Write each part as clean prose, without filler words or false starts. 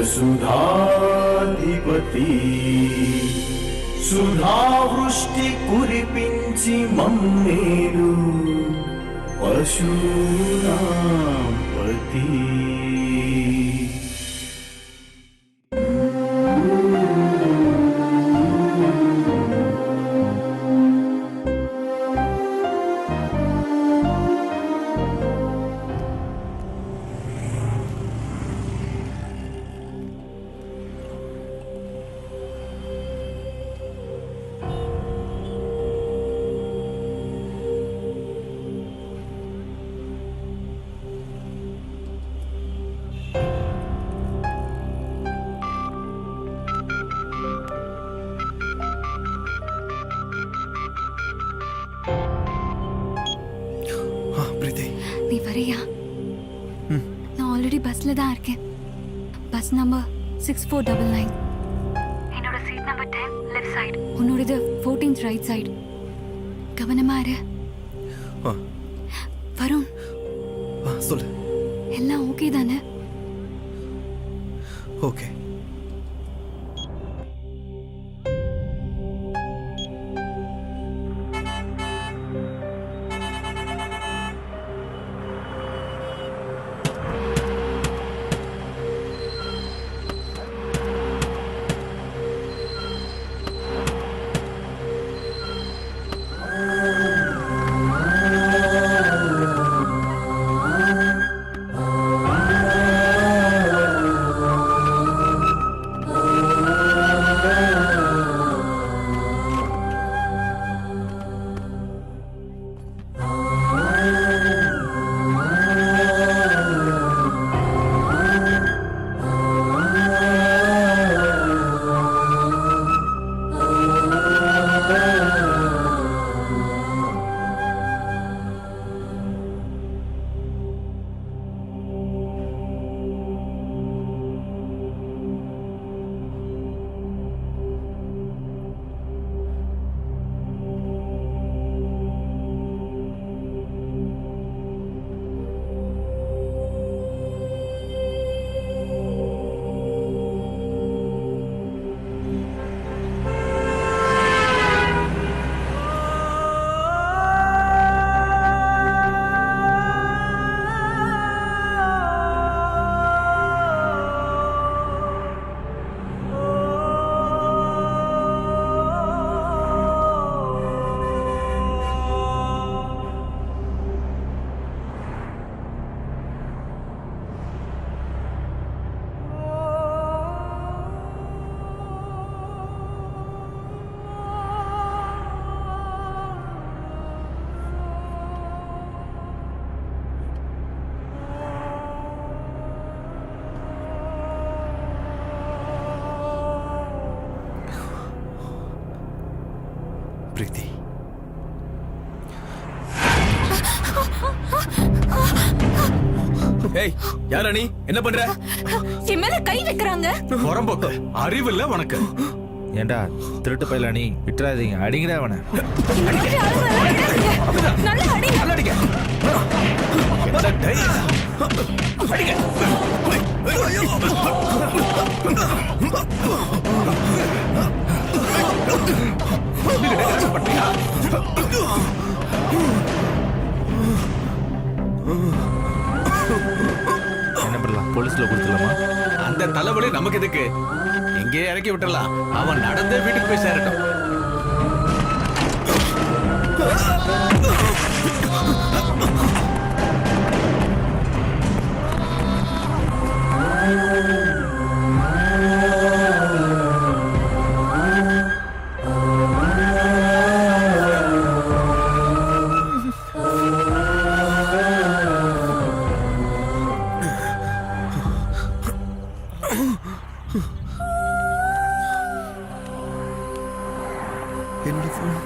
వసుధాధిపతి సుధావృష్టి కురిపించి మమ్మేలు పశూనాం పతి. நீ வரியா? நான் ஆல்ரெடி பஸ்ல தான் இருக்கேன். Bus number 6499. என்னோட சீட் நம்பர் 10 லெஃப்ட் சைடு. உன்னோடது 14th ரைட் சைடு. கவனமா இரு. வருண், சொல்லு. எல்லாம் ஓகே தானே? ஓகே. பிரீத்தி, ஏய் யாரா நீ? என்ன பண்ற? என் மேல கை வைக்கறாங்க. வரம்போக்கு அறிவு இல்ல உனக்கு. ஏண்டா திருட்டு பையல நீ விட்டுறாதீங்க, அடிங்கடா அவனை. நல்லா அடி. நல்லா அடிங்க. அடிங்க. என்ன பண்ணலாம்? போலீஸ்ல கொடுத்துடலாமா? அந்த தலைவலி நமக்கு எதுக்கு? எங்கேயே இறக்கி விட்டுறலாம். அவன் நடந்தே வீட்டுக்கு போய் சேரட்டும். என்னோட ஃபோன்.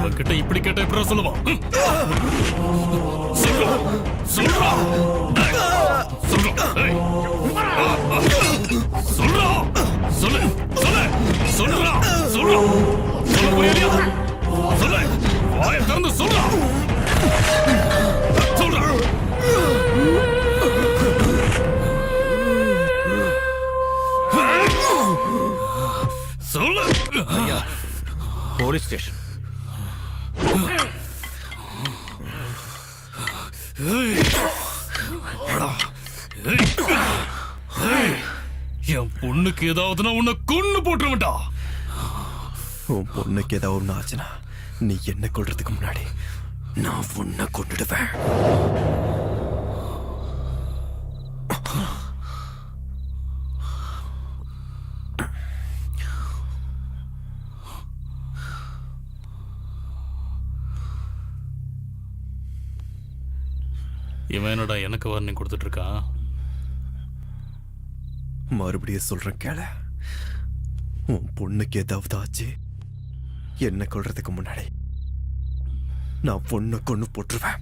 அவன்கிட்ட இப்படி கேட்ட எப்படி சொல்லுவான்? சொல்றா சொல்றா சொல்றா சொல்றா சொல்லு சொல்லு சொல்றா சொல்றா சொல்ல புரியலையா? சொல்லு, வாயை திறந்து சொல்றா சொல்றா. சொல்லு. Police station. என் பொண்ணுக்கு ஏதாவதுன்னா உன்னை கொன்னு போட்டுருவா. உன் பொண்ணுக்கு ஏதாவது ஒன்று ஆச்சுன்னா நீ என்ன கொள்றதுக்கு முன்னாடி நான் உன்னை கொண்டுடுவேன். இவன் என்னடா எனக்கு வார்னிங் கொடுத்துட்டு இருக்கான்? மறுபடியும் சொல்றேன் கேள. உன் பொண்ணுக்கு ஏதாவது ஆச்சு என்ன கொள்றதுக்கு முன்னாடி நான் பொண்ணை கொண்டு போட்டுருவேன்.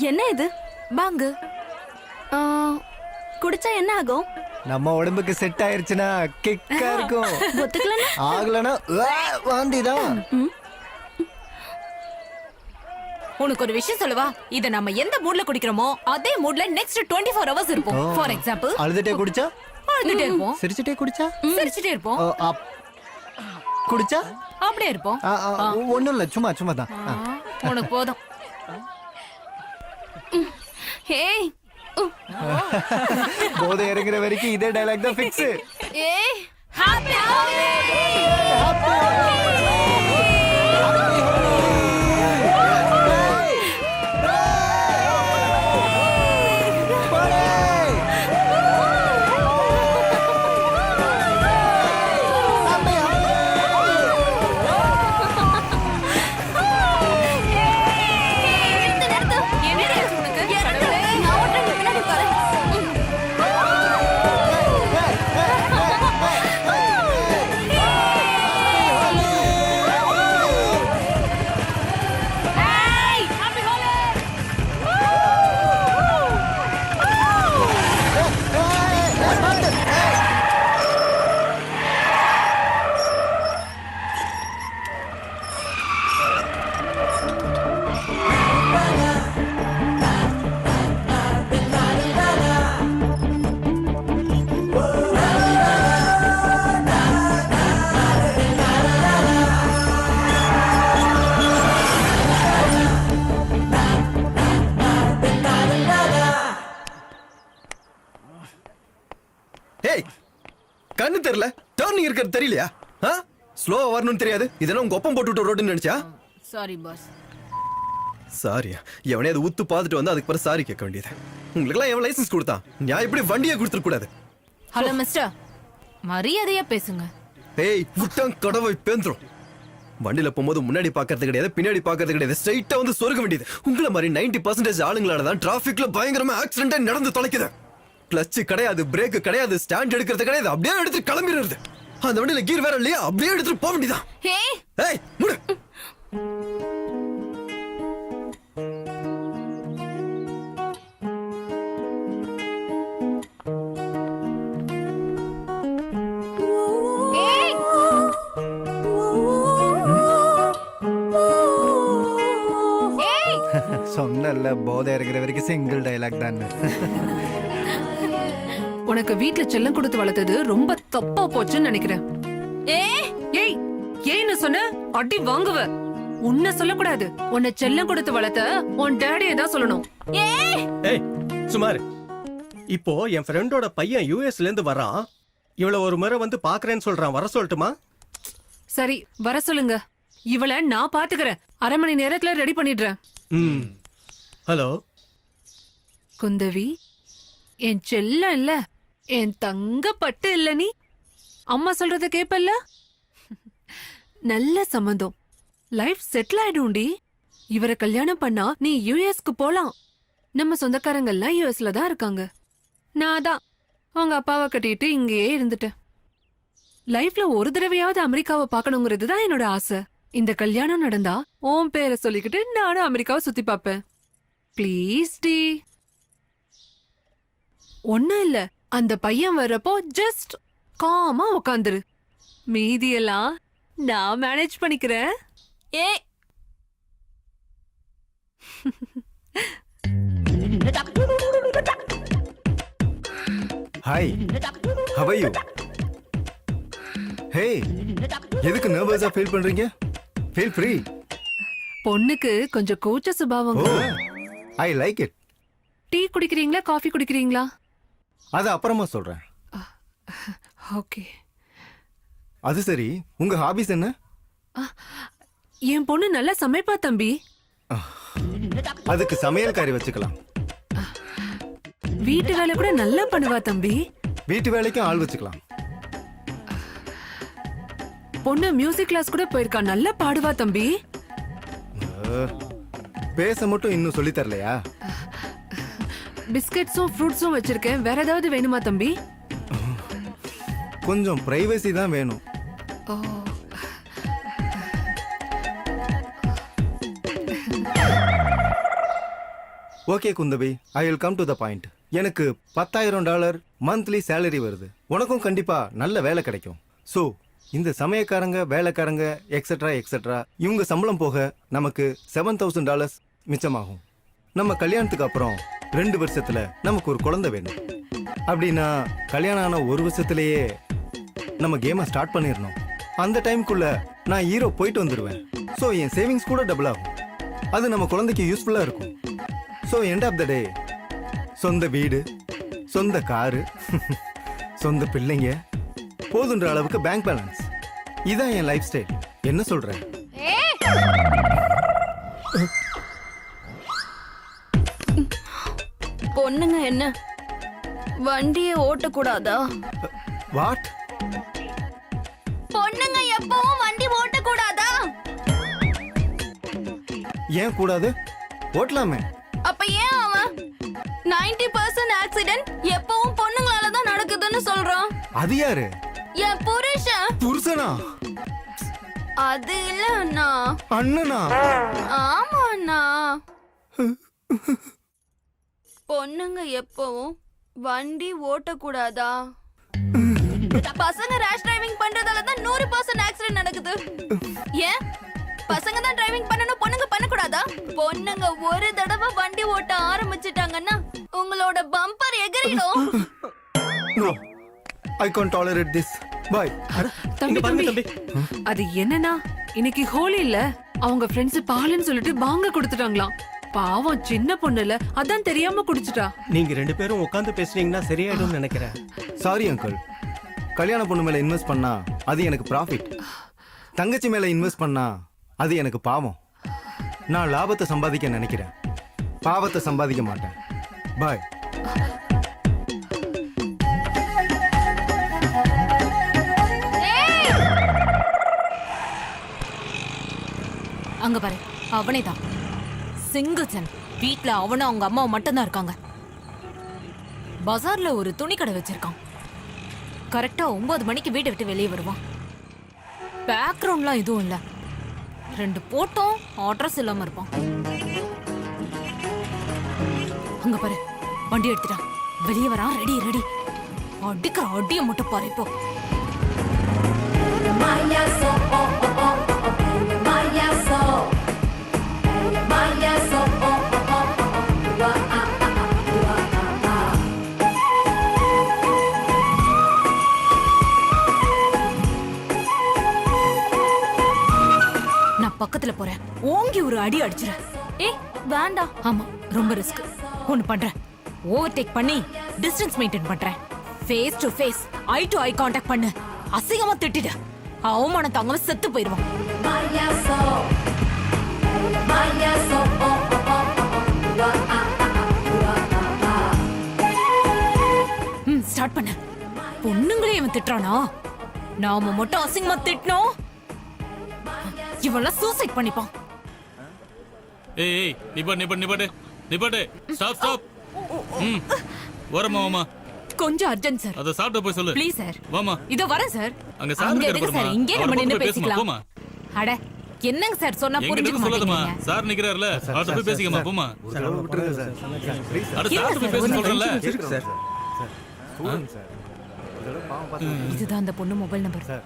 என்ன இது? பாங்கு குடிச்சா என்ன ஆகும்? நம்ம உடம்புக்கு செட் ஆயிருச்சுன்னா கிக்கா இருக்கும். ஒத்துக்கலன்னா ஆகலனா வாந்திதான். உனக்கு ஒரு விஷயம் சொல்லவா? இத நம்ம எந்த மூட்ல குடிக்கிறோமோ அதே மூட்ல நெக்ஸ்ட் 24 hours இருப்போம். ஃபார் எக்ஸாம்பிள், அழுதுட்டே குடிச்சா அழுதுட்டே இருப்போம். சிரிச்சுட்டே குடிச்சா சிரிச்சிட்டே இருப்போம். குடிச்சா அப்படியே இருப்போம். ஒண்ணும் இல்ல, சும்மா சும்மா தான். உனக்கு போதும். ஹேய், போதை இறங்குற வரைக்கும் இதே டைலாக் தான் ஃபிக்ஸ். ஏய், ஹாப்பி ஹோலி! கண்ணு தெரியல, டர்னிங் இருக்கிறது தெரியலையா? ஸ்லோவா வரணும்னு தெரியாது. இதெல்லாம் உங்க ஒப்பம் போட்டு விட்ட ரோடுன்னு நினைச்சா? Sorry boss. சாரியா? எவனே அதை ஊத்து பார்த்துட்டு வந்து அதுக்கு பிறகு சாரி கேட்க வேண்டியது. உங்களுக்குலாம் எவன் லைசன்ஸ் கொடுத்தான்? நான் எப்படி வண்டியை கொடுத்துட கூடாது? ஹலோ மிஸ்டர், மரியாதையா பேசுங்க. ஏய், விட்டான் கடவை பேந்துரும். வண்டியில போகும்போது முன்னாடி பாக்குறது கிடையாது, பின்னாடி பாக்குறது கிடையாது, ஸ்ட்ரைட்டா வந்து சொருக வேண்டியது. உங்களை மாதிரி 90% ஆளுங்களால தான் டிராபிக்ல பயங்கரமா ஆக்சிடென்ட் நடந்து தொலைக்குது. கிளட்ச் கிடையாது, பிரேக் கிடையாது, ஸ்டாண்ட் எடுக்கிறது கிடையாது, அப்படியே எடுத்து கிளம்பிடுறது. அந்த வண்டியில கீர் வேற இல்லையா, அப்படியே எடுத்துட்டு போக வேண்டியதான். ஏய் முடு. சொன்னல போதை இருக்கிற வரைக்கும் சிங்கிள் டைலாக் தான். உனக்கு வீட்ல செல்லம் கொடுத்து வளர்த்தது ரொம்ப தப்பா போச்சுன்னு நினைக்கிறேன். ஏய் ஏன்னு சொன்ன அடி வாங்குவ. உன்னை சொல்லக்கூடாது, உன்னை செல்லம் கொடுத்து வளர்த்த உன் டேடியை தான் சொல்லணும். ஏய் சுமார், இப்போ என் ஃப்ரெண்டோட பையன் யூஎஸ்ல இருந்து வரான். இவள ஒரு முறை வந்து பாக்குறேன்னு சொல்றான், வர சொல்லட்டுமா? சரி வர சொல்லுங்க. இவளை நான் பாத்துக்கிறேன். 1/2 மணி நேரத்துல ரெடி பண்ணிடுறேன். ஹலோ குந்தவி, என் செல்லம் இல்ல, என் தங்க பட்டு இல்ல, நீ அம்மா சொல்றத கேப்பல்ல? நல்ல சம்பந்தம், லைஃப் செட்டில் ஆயிடும்டி. இவரை கல்யாணம் பண்ணா நீ யுஎஸ்க்கு போலாம். நம்ம சொந்தக்காரங்க எல்லாம் யுஎஸ்ல தான் இருக்காங்க. நான் தான் அவங்க அப்பாவை கட்டிட்டு இங்கேயே இருந்துட்டேன். லைஃப்ல ஒரு தடவையாவது அமெரிக்காவை பார்க்கணுங்கிறது தான் என்னோட ஆசை. இந்த கல்யாணம் நடந்தா உன் பேரை சொல்லிக்கிட்டு நானும் அமெரிக்காவை சுத்தி பார்ப்பேன். ப்ளீஸ் டி. ஒண்ணும் இல்ல, அந்த பையன் வர்றப்போ ஜஸ்ட் காமா உக்காந்துரு. மீதியெல்லாம் நான் மேனேஜ் பண்ணிக்கிறேன். Hi, how are you? Hey, எதுக்கு நர்வஸா ஃபீல் பண்றீங்க? Feel free. பொண்ணுக்கு கொஞ்சம் கூச்ச சுபாவம். I like it. டீ குடிக்கிறீங்களா, காஃபி குடிக்கிறீங்களா? அது அப்புறமா சொல்றேன். ஓகே. அது சரி, உங்க ஹாபிஸ் என்ன? என் பொண்ணு நல்லா சமைப்பா தம்பி. அதுக்கு சமையல்காரி வச்சுக்கலாம். வீட்டு வேலை கூட நல்லா பண்ணுவா தம்பி. வீட்டு வேலைக்கும் ஆள் வச்சுக்கலாம். பொண்ணு மியூசிக் கிளாஸ் கூட போயிருக்கா, நல்லா பாடுவா தம்பி. பேச மட்டும் இன்னும் சொல்லி தரலையா? பிஸ்கெட்ஸும் ஃப்ரூட்ஸும் வச்சிருக்கேன், வேற ஏதாவது வேணுமா தம்பி? கொஞ்சம் பிரைவசி தான் வேணும். Okay Kundavi, I will come to the point. எனக்கு $10,000 மந்த்லி சேலரி வருது. உனக்கும் கண்டிப்பா நல்ல வேலை கிடைக்கும். ஸோ இந்த சமயக்காரங்க, வேலைக்காரங்க, எக்ஸெட்ரா எக்ஸெட்ரா, இவங்க சம்பளம் போக நமக்கு $7,000 மிச்சமாகும். நம்ம கல்யாணத்துக்கு அப்புறம் 2 வருஷத்துல நமக்கு ஒரு குழந்தை வேணும். அப்படின்னா கல்யாணம் ஆன 1 வருஷத்துலயே நம்ம கேமை ஸ்டார்ட் பண்ணிடணும். அந்த டைம்குள்ள நான் ஹீரோ போயிட்டு வந்துடுவேன். ஸோ என் சேவிங்ஸ் கூட டபுள் ஆகும். அது நம்ம குழந்தைக்கு யூஸ்ஃபுல்லா இருக்கும். ஸோ எண்ட் ஆஃப் த டே சொந்த வீடு, சொந்த காரு, சொந்த பிள்ளைங்க, போதுன்ற அளவுக்கு பேங்க் பேலன்ஸ். இதான் என் லைஃப் ஸ்டைல். என்ன சொல்ற? பொண்ணுங்க என்ன வண்டியை ஓட்டக்கூடாதா? வாட்? பொண்ணுங்க எப்பவும் வண்டி ஓட்டக்கூடாதா? ஏன் கூடாது? ஓட்டலாமே. அப்ப ஏன் அவன் 90% ஆக்சிடென்ட் எப்பவும் பொண்ணுங்களால தான் நடக்குதுன்னு சொல்றான்? அது யாரு? என் புருஷன். புருஷனா? அது இல்ல அண்ணா. அண்ணனா? ஆமா அண்ணா. பொண்ணுங்க எப்பவும் வண்டி ஓட்டக்கூடாதா? பசங்க ரேஷ் டிரைவிங் பண்றதால தான் 100% ஆக்சிடென்ட் நடக்குது. ஏன் பசங்க தான் டிரைவிங் பண்ணனும், பொண்ணுங்க பண்ண கூடாதா? பொண்ணுங்க ஒரு தடவை வண்டி ஓட்ட ஆரம்பிச்சிட்டாங்கன்னா உங்களோட பம்பர் எகிறிடும். No, I can't tolerate this. Bye. தம்பி தம்பி, அது என்னன்னா இன்னைக்கு ஹோலி இல்ல, அவங்க ஃப்ரெண்ட்ஸ் பாலுன்னு சொல்லிட்டு பாங்க கொடுத்துட்டாங்களாம். பாவம் சின்ன பொண்ணு இல்ல, அதான் தெரியாம குடிச்சிட்டா. நீங்க 2 பேரும் உட்கார்ந்து பேசுனீங்கன்னா சரியாயிடும்னு நினைக்கிறேன். Sorry uncle. கல்யாண பொண்ணு மேல இன்வெஸ்ட் பண்ணா அது எனக்கு ப்ராஃபிட். தங்கச்சி மேல இன்வெஸ்ட் பண்ணா அது எனக்கு பாவம். நான் லாபத்தை சம்பாதிக்க நினைக்கிறேன், பாவத்தை சம்பாதிக்க மாட்டேன். பாய். அங்க பாரு, அவனே தான். Single son. வீட்ல அவனும் அவங்க அம்மாவும் மட்டும்தான் இருக்காங்க. பஜார்ல ஒரு துணி கடை வச்சிருக்கான். கரெக்டா 9 மணிக்கு வீட்டை விட்டு வெளியே வருவான். பேக்ரவுண்ட்லாம் எதுவும் இல்ல. 2 போட்டோம் அட்ரஸ் இல்லாம இருப்பான். அங்க பாரு, வண்டி எடுத்துட்டான். வெளியே வரான். Ready ready. அடிக்கிற அடிய மட்டும் பாரு இப்போ. நான் பக்கத்துல போறேன். ஓங்கி ஒரு அடி அடிச்சிடுறேன். ஏய் வேண்டாம். ஆமா, ரொம்ப ரிஸ்க். ஒன்னு பண்றேன். ஓவர்டேக் பண்ணி டிஸ்டன்ஸ் மெயின்டைன் பண்றேன். Face to face, eye to eye contact பண்ணு. அசிங்கமா திட்டிடு. அவமானம் தாங்காம செத்து போயிருவான். ஸ்டார்ட் பண்ண. பொண்ணுங்களே இவன் திட்டுறானா? நாம மட்டும் அசிங்கமா திட்டணும். இவெல்லாம் சூசைட் பண்ணிப்பான். ஏய் நிப்பாட்டு. Stop stop. வரமா வாமா. கொஞ்சம் அர்ஜென்ட் சார். அத சாப்பிட்டு போய் சொல்லு. Please sir. வாமா. இதோ வரேன் சார். அங்க அங்க சாப்பிட்டு எதுக்கு சார்? போறோமா? இங்கே நம்ம நின்னு பேசுமா, பேசிக்கலாம். போமா. அட என்னங்க சார் சொன்னா புரிஞ்சுக்க எங்கிட்ட சொல்லாதமா. மாட்டீங்க. சார் நிக்கிறாருல, அவர்ட்ட போய் பேசிக்கமா. போமா. ஒரு தடவை விட்டுருங்க சார். Please sir. அட இருங்க சாப்பிட்டு போய் சார், பேச ஒரு சொல்றேன்ல. இருக்கு சார். சொல்லுங்க சார். ஒரு தடவை பாவம் பார்த்து இதுதான் அந்த பொண்ணு மொபைல் நம்பர். சார்.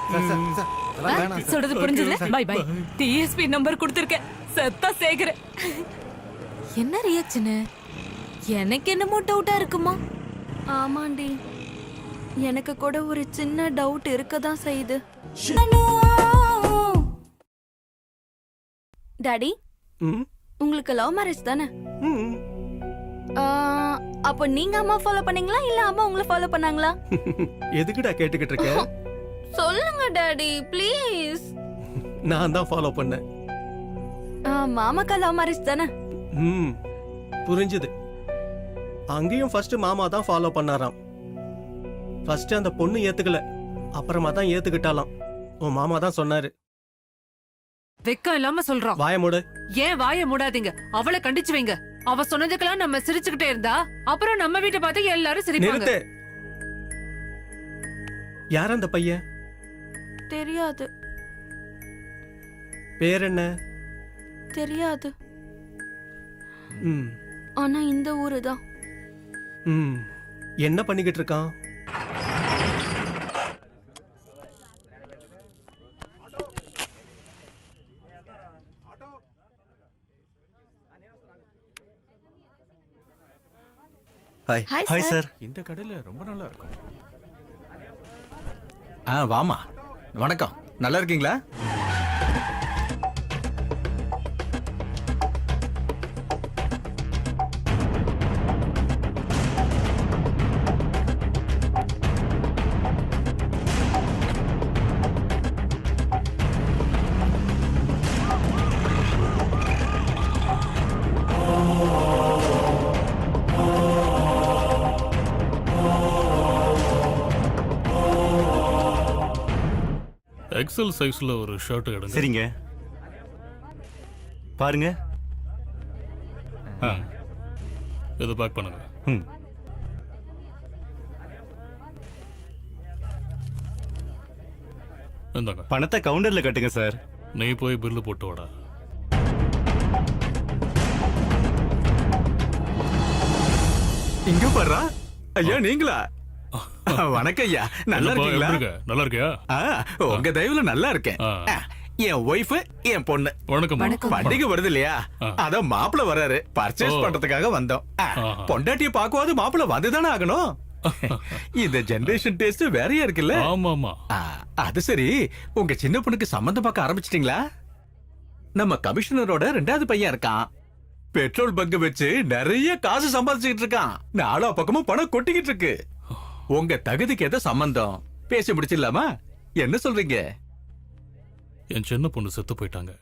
சார் அதெல்லாம் வேணாம் சார். சொல்றது புரிஞ்சதுல? Bye bye. டிஎஸ்பி நம்பர் கொடுத்திருக்கேன். செத்தா சேகர. என்ன ரியாக்ஷன்? எனக்கு என்னமோ டவுட்டா இருக்குமா? ஆமாண்டி, எனக்கு கூட ஒரு சின்ன டவுட் இருக்கதான் செய்யுது. டாடி, ம், உங்களுக்கு லவ் மேரேஜ் தானே? ம். அப்போ நீங்க அம்மா ஃபாலோ பண்ணீங்களா இல்ல அம்மா உங்களை ஃபாலோ பண்ணாங்களா? எதுக்குடா கேட்டுக்கிட்டு இருக்க? சொல்லுங்க டாடி ப்ளீஸ். நான் தான் ஃபாலோ பண்ணேன். மாமாக்கா லவ் மேரேஜ் தானே? ம், புரிஞ்சுது. அங்கேயும் ஃபர்ஸ்ட் மாமா தான் ஃபாலோ பண்ணாராம். ஃபர்ஸ்ட் அந்த பொண்ணு ஏத்துக்கல, அப்புறமா தான் ஏத்துக்கிட்டாலாம். உன் மாமா தான் சொன்னாரு. வெக்கம் இல்லாம சொல்றான். வாய மூடு. ஏன் வாய மூடாதீங்க? அவளை கண்டிச்சு வைங்க. அவ சொன்னதுக்கெல்லாம் நம்ம சிரிச்சுக்கிட்டே இருந்தா அப்புறம் நம்ம வீட்டை பார்த்து எல்லாரும் சிரிப்பாங்க. நிறுத்து. யார் அந்த பையன்? தெரியாது. பேர் என்ன? தெரியாது. ம், ஆனா இந்த ஊரு தான். ம். என்ன பண்ணிக்கிட்டு இருக்கான்? ஹாய். Hi sir. இந்த கடையில ரொம்ப நல்லா இருக்கும். வாமா. வணக்கம். நல்லா இருக்கீங்களா? எக்ஸல் சைஸ்ல ஒரு ஷர்ட் எடுங்க. சரிங்க. பாருங்க. இதை பேக் பண்ணுங்க. ம். இந்தாங்க. பணத்தை கவுண்டர்ல கட்டுங்க சார். நீ போய் பில்லு போட்டு வாடா. இங்க பாருடா. ஐயா நீங்களா? வணக்கம் ஐயா. நல்லா என்னப்பா, இருக்கீங்களா? எப்படி இருக்க? நல்லா இருக்கியா? உங்க தயவுல நல்லா இருக்கேன். ஆ. என் ஒய்ஃப், என் பொண்ணு. வணக்கம். பண்டிகை வருது இல்லையா? அத மாப்பிள்ள வராரு. பர்ச்சேஸ் ஓ. பண்றதுக்காக வந்தோம். ஆஹா. பொண்டாட்டிய பாக்குவாது மாப்பிள்ள வந்துதானே ஆகணும். இந்த ஜெனரேஷன் டேஸ்ட் வேறையா இருக்குல்ல? ஆமாமா. அது சரி, உங்க சின்ன பொண்ணுக்கு சம்பந்தம் பார்க்க ஆரம்பிச்சிட்டீங்களா? நம்ம கமிஷனரோட 2வது பையன் இருக்கான். பெட்ரோல் பங்க் வச்சு நிறைய காசு சம்பாதிச்சுக்கிட்டு இருக்கான். நாலா பக்கமும் பணம் கொட்டிக்கிட்டு இருக்கு. உங்க தகுதிக்கு ஏதோ சம்பந்தம் பேசி முடிச்சிடலாமா? என்ன சொல்றீங்க? என் சின்ன பொண்ணு செத்து போயிட்டாங்க.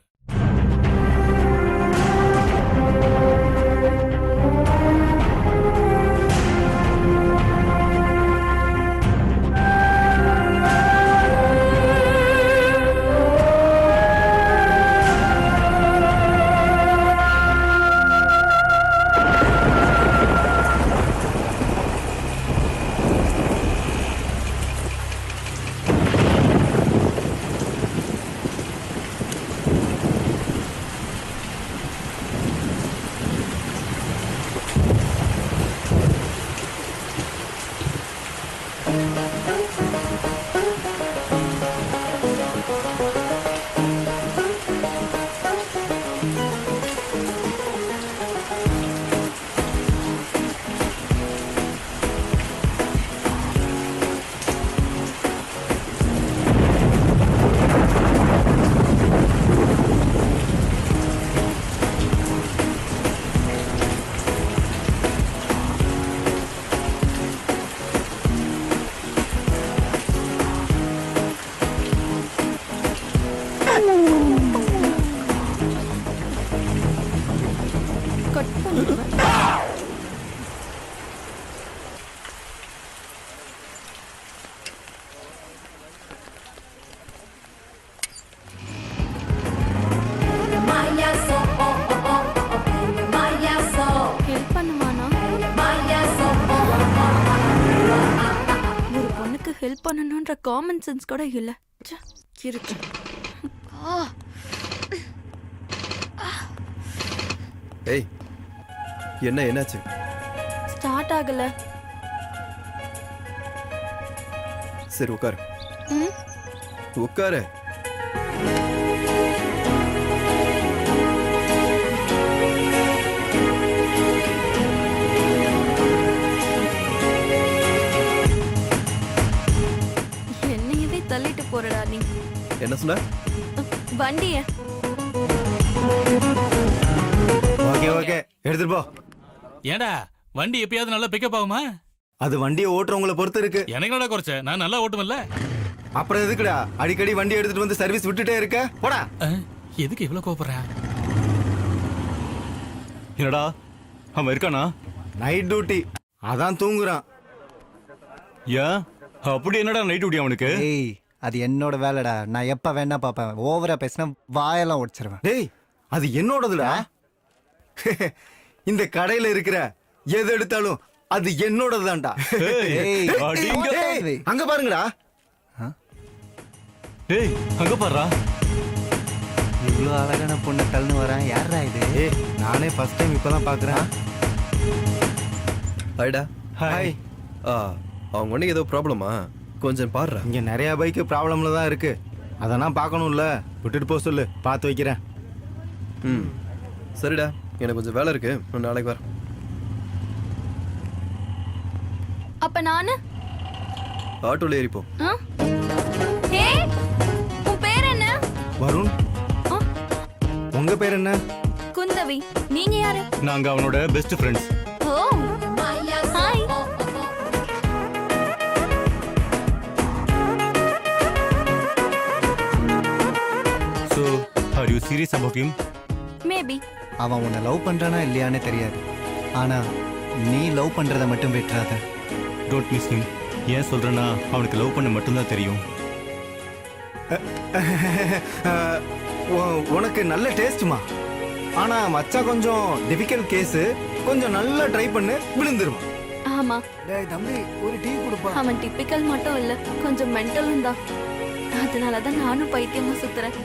ஹெல்ப் பண்ணுவானா? ஒரு பொண்ணுக்கு ஹெல்ப் பண்ணணும்ன்ற காமன் சென்ஸ் கூட இல்ல. ச்சே, இருக்கு. ஏய் என்னாச்சு? ஸ்டார்ட் ஆகல. சரி உட்காரு. ம், உட்காரு. என்னையவே தள்ளிட்டு போறடா நீ. என்ன சொன்ன? வண்டிய ஓகே ஓகே எடுத்துட்டு போ. ஏன்டா வண்டி எப்பயாவது நல்லா பிக்கப் ஆகுமா? அது வண்டியை ஓட்டுறவங்கள பொறுத்து இருக்கு. எனக்கு என்னடா குறைச்ச? நான் நல்லா ஓட்டுமில்ல. அப்புறம் எதுக்குடா அடிக்கடி வண்டி எடுத்துட்டு வந்து சர்வீஸ் விட்டுட்டே இருக்க? போடா. எதுக்கு இவ்வளவு கோபப்படுறேன்? என்னடா அவன் இருக்கானா? நைட் டியூட்டி அதான் தூங்குறான். ஏன் அப்படி என்னடா நைட் டியூட்டி அவனுக்கு? ஏய் அது என்னோட வேலைடா. நான் எப்ப வேணா பாப்பேன். ஓவரா பேசினா வாயெல்லாம் உடைச்சிருவேன். டேய் அது என்னோடதுடா. இந்த கடையில இருக்கிற எது எடுத்தாலும் அது என்னோடதுதான்டா. ஏய், அடிங்க. ஏய், அங்க பாருங்கடா. டேய் அங்க பாருடா. இவ்வளோ அழகான பொண்ணை தள்ளுன்னு வரேன். யாரா இது? ஏய் நானே ஃபர்ஸ்ட் டைம் இப்பதான் பாக்குறேன். ஹாய்டா. ஹாய். அவங்க ஒன்றும் ஏதோ ப்ராப்ளமா? கொஞ்சம் பாடுறா. இங்க நிறைய பைக்கு ப்ராப்ளம்ல தான் இருக்கு. அதெல்லாம் பார்க்கணும்ல. விட்டுட்டு போக சொல்லு, பார்த்து வைக்கிறேன். ம் சரிடா, எனக்கு கொஞ்சம் வேலை இருக்கு. நான் நாளைக்கு வரேன். அப்ப நானு ஆட்டோல ஏறிப்போம். ஆ? ஏய், உன் பேர் என்ன? வருண். ஆ? உங்க பேர் என்ன? குந்தவி. நீங்க யாரு? நாங்க அவனோட best friends. Oh hi. So, are you serious about him? Maybe. அவன் உன்னை லவ் பண்றானா இல்லையானே தெரியாது. ஆனா நீ லவ் பண்றத மட்டும் விட்டுறாத. Don't miss him. ஏன் சொல்றேன்னா அவனுக்கு லவ் பண்ண மட்டும்தான் தெரியும். உனக்கு நல்ல டேஸ்ட்மா. ஆனா மச்சா கொஞ்சம் டிஃபிகல்ட் கேஸ். கொஞ்சம் நல்லா ட்ரை பண்ணு, விழுந்துருவான். ஆமா, டேய் தம்பி ஒரு டீ கொடுப்பா. அவன் டிப்பிக்கல் மட்டும் இல்ல, கொஞ்சம் மென்டலும் தான். அதனாலதான் நானும் பைத்தியமா சுத்துறேன்.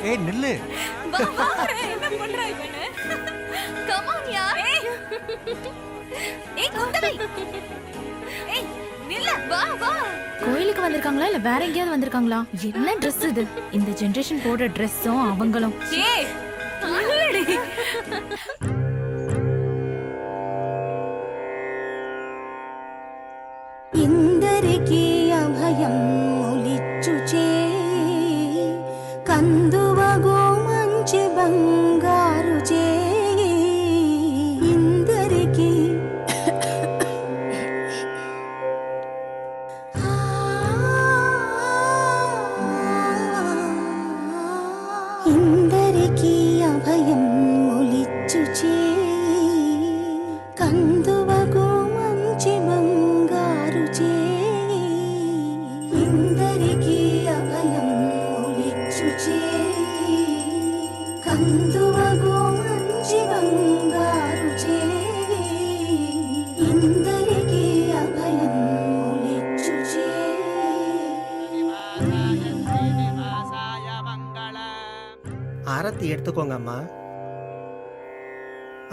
ஏய் நில்லு. என்ன பண்றா இவனே? கம் ஆன் யார். ஏய் குந்தவி. ஏய் நில்ல. வா வா. கோயிலுக்கு வந்திருக்காங்களா இல்ல வேற எங்கேயாவது வந்திருக்காங்களா? என்ன Dress இது? இந்த ஜெனரேஷன் போடுற Dressம் அவங்களும். ஏய் நில்லடி. ఇందరికి అభయం ఒలిచ్చుచే కందువగో మంచి బంగారు చే ఇందరికి ఇందరికి అభయం ఒలిచ్చుచే కందువగో మంచి బంగారు చే ఇందరికి అభయం ఒలిచ్చుచే కందువగో మంచి బంగారు చే ఇందరికి అభయం ఒలిచ్చుచే ஆரத்தி எடுத்துக்கோங்க அம்மா.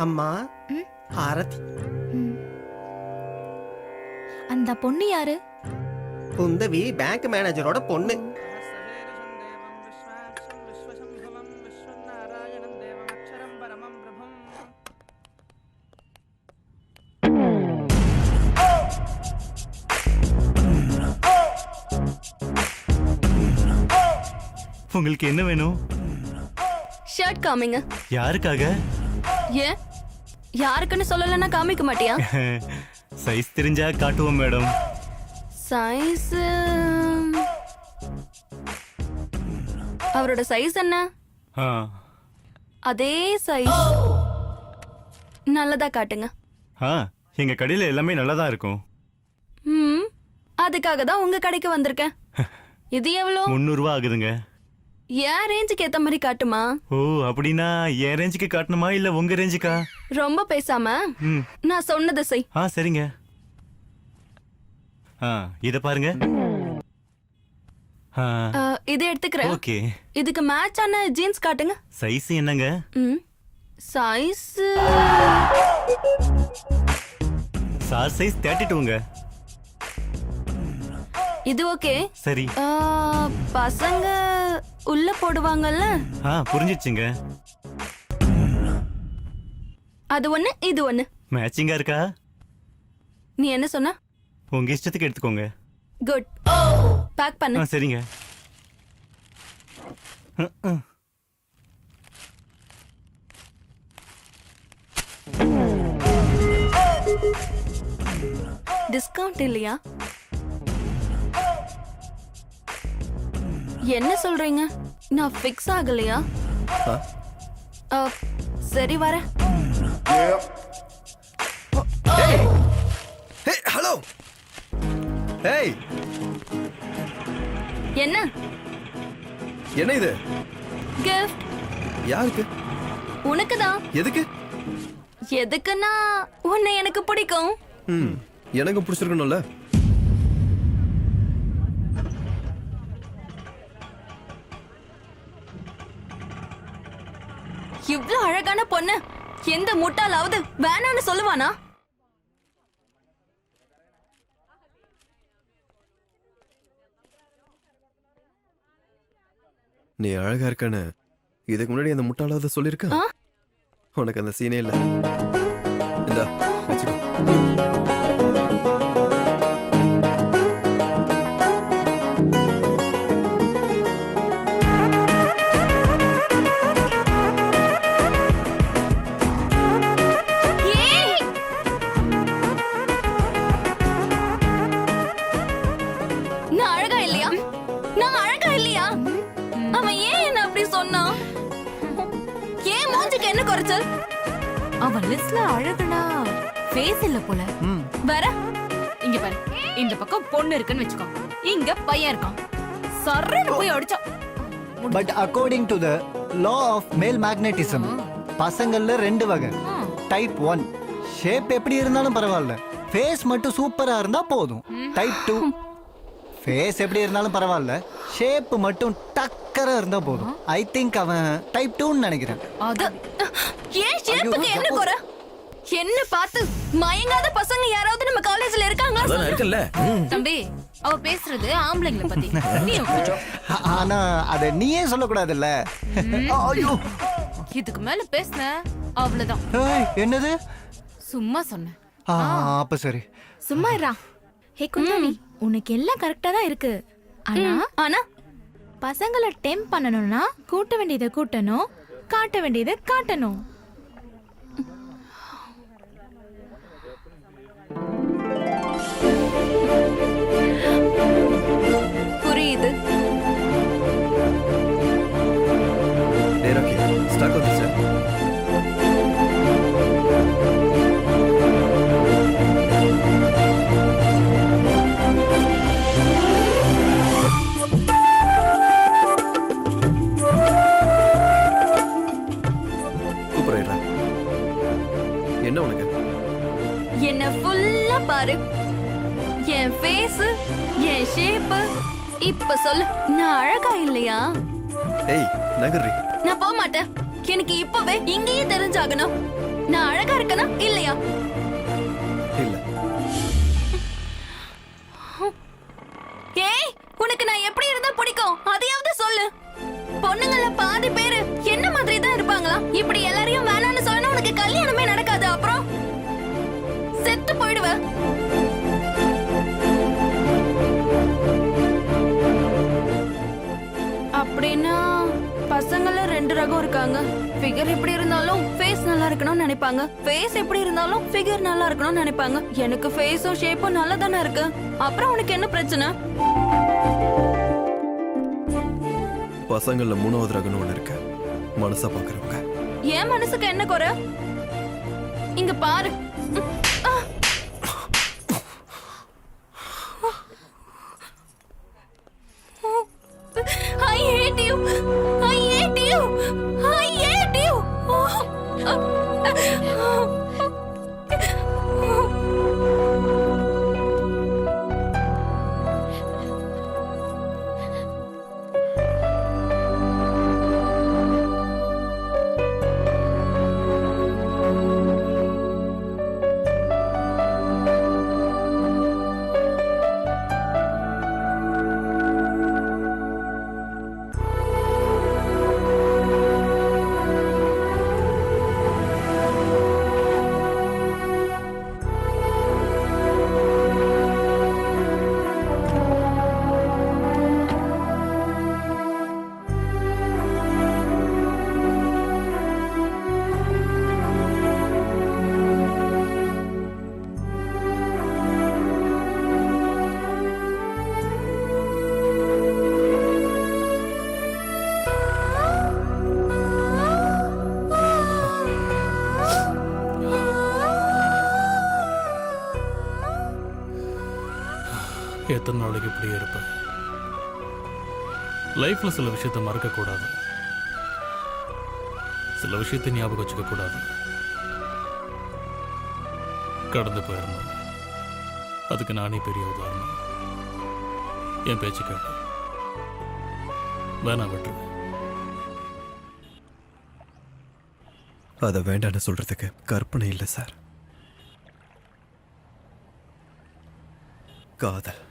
அம்மா ஆரத்தி. அந்த பொண்ணு யாரு? குந்தவி பேங்க் மேனேஜரோட பொண்ணு. உங்களுக்கு என்ன வேணும்? ஷர்ட் காமிங்க. யாருக்காக? ஏன் யாருக்குன்னு சொல்லலன்னா காமிக்க மாட்டியா? சைஸ் தெரிஞ்சா காட்டுவோம் மேடம். சைஸ் அவரோட சைஸ் என்ன? அதே சைஸ். நல்லதா காட்டுங்க. எங்க கடையில எல்லாமே நல்லதா இருக்கும். அதுக்காக தான் உங்க கடைக்கு வந்திருக்கேன். இது எவ்வளோ? 300 ரூபா ஆகுதுங்க. என் ரேஞ்சுக்கு ஏத்த மாதிரி காட்டுமா? ஓ அப்படின்னா என் ரேஞ்சுக்கு காட்டணுமா இல்ல உங்க ரேஞ்சுக்கா? ரொம்ப பேசாம நான் சொன்னதை செய். சரிங்க. இத பாருங்க. இது எடுத்துக்கிறேன். ஓகே. இதுக்கு மேட்ச் ஆன ஜீன்ஸ் காட்டுங்க. சைஸ் என்னங்க? சைஸ் சார் சைஸ் 32ங்க. இது ஓகே. சரி. பசங்க உள்ள போடுவாங்கல்ல? புரிஞ்சிச்சுங்க. அது ஒண்ணு இது ஒண்ணு. மேட்சிங்கா இருக்கா? நீ என்ன சொன்ன? உங்க இஷ்டத்துக்கு எடுத்துக்கோங்க. குட். பேக் பண்ணு. சரிங்க. டிஸ்கவுண்ட் இல்லையா? என்ன சொல்றீங்க? நான் ஃபிக்ஸ் ஆகலையா? சரி வரேன். ஹலோ. ஏய் என்ன என்ன இது? கிஃப்ட். யாருக்கு? உனக்கு தான். எதுக்கு? எதுக்குன்னா உன்னை எனக்கு பிடிக்கும். எனக்கு பிடிச்சிருக்கணும்ல. இவ்ளோ அழகான பொண்ணு எந்த முட்டாளாவது வேணான்னு சொல்லுவானா? நீ அழகா இருக்கன்னு இதுக்கு முன்னாடி அந்த முட்டாளாவது சொல்லிருக்க. உனக்கு அந்த சீனே இல்ல. இந்தா வச்சுக்கோ. நான் அழகா இல்லையா? நான் அழகா இல்லையா? அவன் ஏன் என்ன அப்படி சொன்னான்? ஏன் மூஞ்சிக்கு என்ன குறைச்சல்? அவன் லிஸ்ட்ல அழகுனா ஃபேஸ் இல்ல போல. வேற இங்க பாரு. இந்த பக்கம் பொண்ணு இருக்குன்னு வெச்சுக்கோ. இங்க பையன் இருக்கான். சர்றன்னு போய் அடிச்சா. But according to the law of male magnetism பசங்கள்ல 2 வகை. டைப் 1 ஷேப் எப்படி இருந்தாலும் பரவாயில்ல, ஃபேஸ் மட்டும் சூப்பரா இருந்தா போதும். டைப் 2 ஃபேஸ் எப்படி இருந்தாலும் பரவாயில்ல, ஷேப் மட்டும் டக்கரா இருந்தா போதும். ஐ திங்க் அவன் டைப் 2ன்னு நினைக்கிறேன். அது ஏன் ஷேப்புக்கு என்ன குறை? என்ன பார்த்து மயங்காத பசங்க யாராவது நம்ம காலேஜ்ல இருக்காங்களா? அதான் இருக்கல்ல. தம்பி, அவ பேசுறது ஆம்பளைங்கள பத்தி. நீ கொஞ்சம் ஆனா அத நீயே சொல்லக்கூடாதுல்ல. ஐயோ, இதுக்கு மேல பேசுன அவ்வளவுதான். என்னது? சும்மா சொன்னேன். அப்ப சரி. சும்மா இருடா. ஹே குந்தவி, உனக்கு எல்லாம் கரெக்டா தான் இருக்கு. ஆனா பசங்களை டெம்ப் பண்ணணும்னா கூட்ட வேண்டியதை கூட்டணும், காட்ட வேண்டியதை காட்டணும். புரியுது. ஸ்டாக் வந்துச்சு. என்ன உனக்கு? என்ன ஃபுல்லா பாரு. என் ஃபேஸ், என் ஷேப். இப்ப சொல்லு, நான் அழகா இல்லையா? ஏய் நகர்றி. நான் போக மாட்டேன். எனக்கு இப்பவே இங்கேயே தெரிஞ்சாகணும். நான் அழகா இருக்கனா இல்லையா? இல்ல. ஏய், உனக்கு நான் எப்படி இருந்தா பிடிக்கும் அதையாவது சொல்லு. பொண்ணுங்கள பாதி பேரு என்ன மாதிரி தான் இருப்பாங்களா? இப்படி எல்லாரையும் வேணாம்னு சொன்னா உனக்கு கல்யாணமே நடக்காது. அப்புறம் செத்து போயிடுவ. அப்படின்னா பசங்கள ரெண்டு ரகம் இருக்காங்க. ஃபிகர் எப்படி இருந்தாலும் ஃபேஸ் நல்லா இருக்கணும்னு நினைப்பாங்க. ஃபேஸ் எப்படி இருந்தாலும் ஃபிகர் நல்லா இருக்கணும்னு நினைப்பாங்க. எனக்கு ஃபேஸும் ஷேப்பும் நல்லா தானே இருக்கு. அப்புறம் உனக்கு என்ன பிரச்சனை? பசங்கள்ல 3வது ரகம்னு ஒண்ணு இருக்கு. மனசா பாக்குறவங்க. என் மனசுக்கு என்ன குறை? இங்க பாரு. I hate you. I hate you. I hate you. எத்தனை நாளைக்கு இப்படியே இருப்பேன்? லைஃப்ல சில விஷயத்தை மறக்க கூடாது, சில விஷயத்தை ஞாபகம் வச்சுக்க கூடாது. கடந்து போயிடணும். அதுக்கு நானே பெரிய உதாரணம். என் பேச்சு கேட்டு வேணா விட்டுருவேன். அதை வேண்டான்னு சொல்றதுக்கு கற்பனை இல்லை சார். காதல்.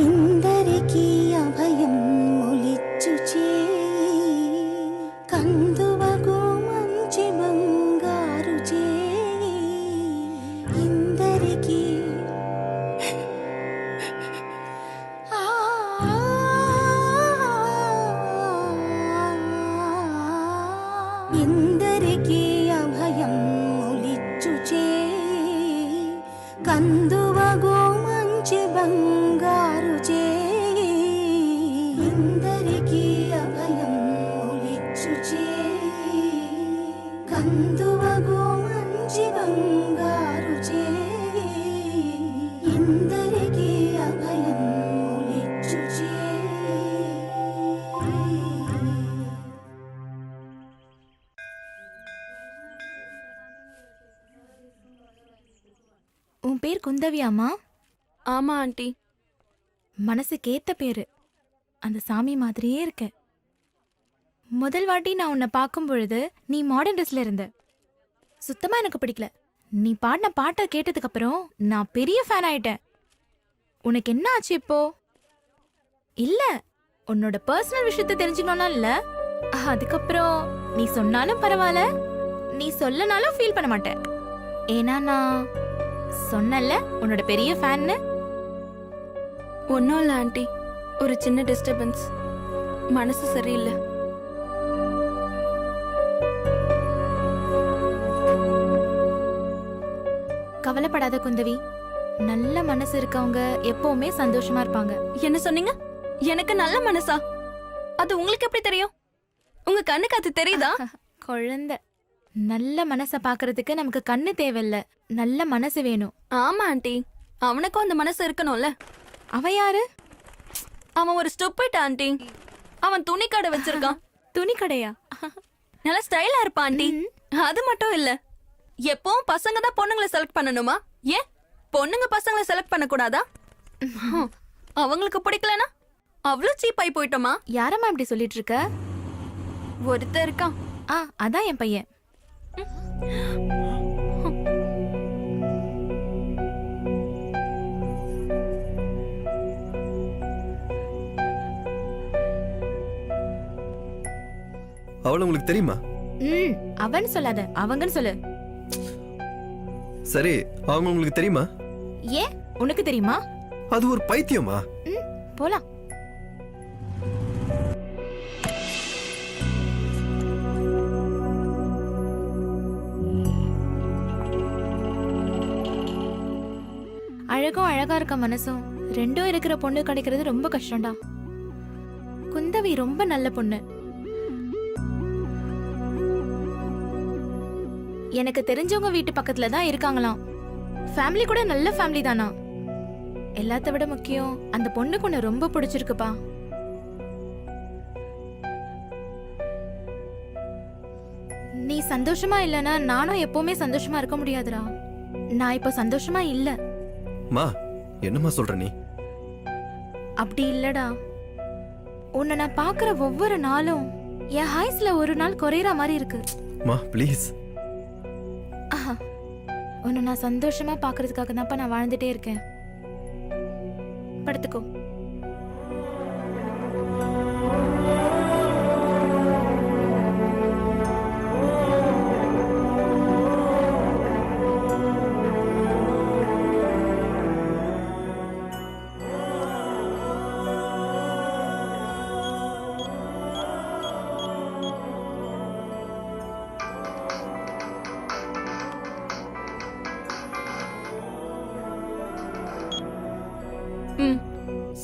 ఇందరికీ అభయం ఒలిచ్చుచే కందువగు మంచి బంగారు చే ఇందరికీ ఇందరికీ అభయం ఒలిచ్చుచే కందువగు మంచి బంగారు చే ఇందరికీ అభయం ఒలిచ్చుచే కందువగు మంచి బంగారు చే ఇందరికీ అభయం ఒలిచ్చుచే. உன் பேர் குந்தவியாமா? ஆமா ஆண்டி. மனசுக்கு ஏத்த பேரு. அந்த சாமி மாதிரியே இருக்க. முதல் வாட்டி நான் உன்னை பார்க்கும் பொழுது நீ மாடர்ன் ட்ரெஸ்ல இருந்த. சுத்தமா எனக்கு பிடிக்கல. நீ பாடின பாட்டை கேட்டதுக்கு அப்புறம் நான் பெரிய ஃபேன் ஆயிட்டேன். உனக்கு என்ன ஆச்சு இப்போ? இல்ல, உன்னோட பர்சனல் விஷயத்தை தெரிஞ்சுக்கணும்னா இல்ல. அதுக்கப்புறம் நீ சொன்னாலும் பரவாயில்ல, நீ சொல்லனாலும் ஃபீல் பண்ண மாட்டேன். ஏன்னா நான் சொன்னல உன்னோட பெரிய ஃபேன்னு. ஒன்றும் இல்லை ஆண்டி, ஒரு சின்ன டிஸ்டர்பன்ஸ். மனசு சரியில்லை. கவலைப்படாத குந்தவி, நல்ல மனசு இருக்கவங்க எப்பவுமே சந்தோஷமா இருப்பாங்க. என்ன சொன்னீங்க? எனக்கு நல்ல மனசா? அது உங்களுக்கு எப்படி தெரியும்? உங்க கண்ணுக்கு அது தெரியுதா? குழந்தை, நல்ல மனச பாக்குறதுக்கு நமக்கு கண்ணு தேவையில்ல, நல்ல மனசு வேணும். ஆமா ஆண்டி, அவனுக்கும் அந்த மனசு இருக்கணும்ல. அவன் யாரு? அவன் ஒரு ஸ்டூபிட் ஆண்டி. அவன் துணி கடை வச்சிருக்கான். துணி கடையா? நல்ல ஸ்டைலா இருப்பான் ஆண்டி. அது மட்டும் இல்ல, எப்பவும் பசங்க தான் பொண்ணுங்களை செலக்ட் பண்ணணுமா? ஏன் பொண்ணுங்க பசங்களை செலக்ட் பண்ண கூடாதா? அவங்களுக்கு பிடிக்கலனா அவ்வளவு சீப் ஆயி போயிட்டோமா? யாரம்மா இப்படி சொல்லிட்டு இருக்க? ஒருத்தர் இருக்கான். அதான் என் பையன். அவள உங்களுக்கு தெரியுமா? அவன் சொல்லாத, அவங்கன்னு சொல்லு. சரி, அவங்க உங்களுக்கு தெரியுமா? ஏன், உனக்கு தெரியுமா? அது ஒரு பைத்தியமா? போலாம். அழகும் அழகா இருக்க மனசும் ரெண்டும் இருக்கிற பொண்ணு கிடைக்கிறது ரொம்ப கஷ்டம்டா. குந்தவி ரொம்ப நல்ல பொண்ணு. எனக்கு தெரிஞ்சவங்க வீட்டு பக்கத்துல தான் இருக்காங்களாம். ஃபேமிலி கூட நல்ல ஃபேமிலி தானா. எல்லாத்த விட முக்கியம், அந்த பொண்ணுக்கு உன்னை ரொம்ப பிடிச்சிருக்குப்பா. நீ சந்தோஷமா இல்லனா நானும் எப்பவுமே சந்தோஷமா இருக்க முடியாதுடா. நான் இப்ப சந்தோஷமா இல்ல. மா, என்னம்மா சொல்ற நீ? அப்படி இல்லடா, உன்னை நான் பாக்குற ஒவ்வொரு நாளும் என் ஹாய்ஸ்ல ஒரு நாள் குறையற மாதிரி இருக்கு. மா ப்ளீஸ். உன்னை நான் சந்தோஷமா பாக்குறதுக்காக தான்ப்பா நான் வாழ்ந்துட்டே இருக்கேன். படுத்துக்கோ.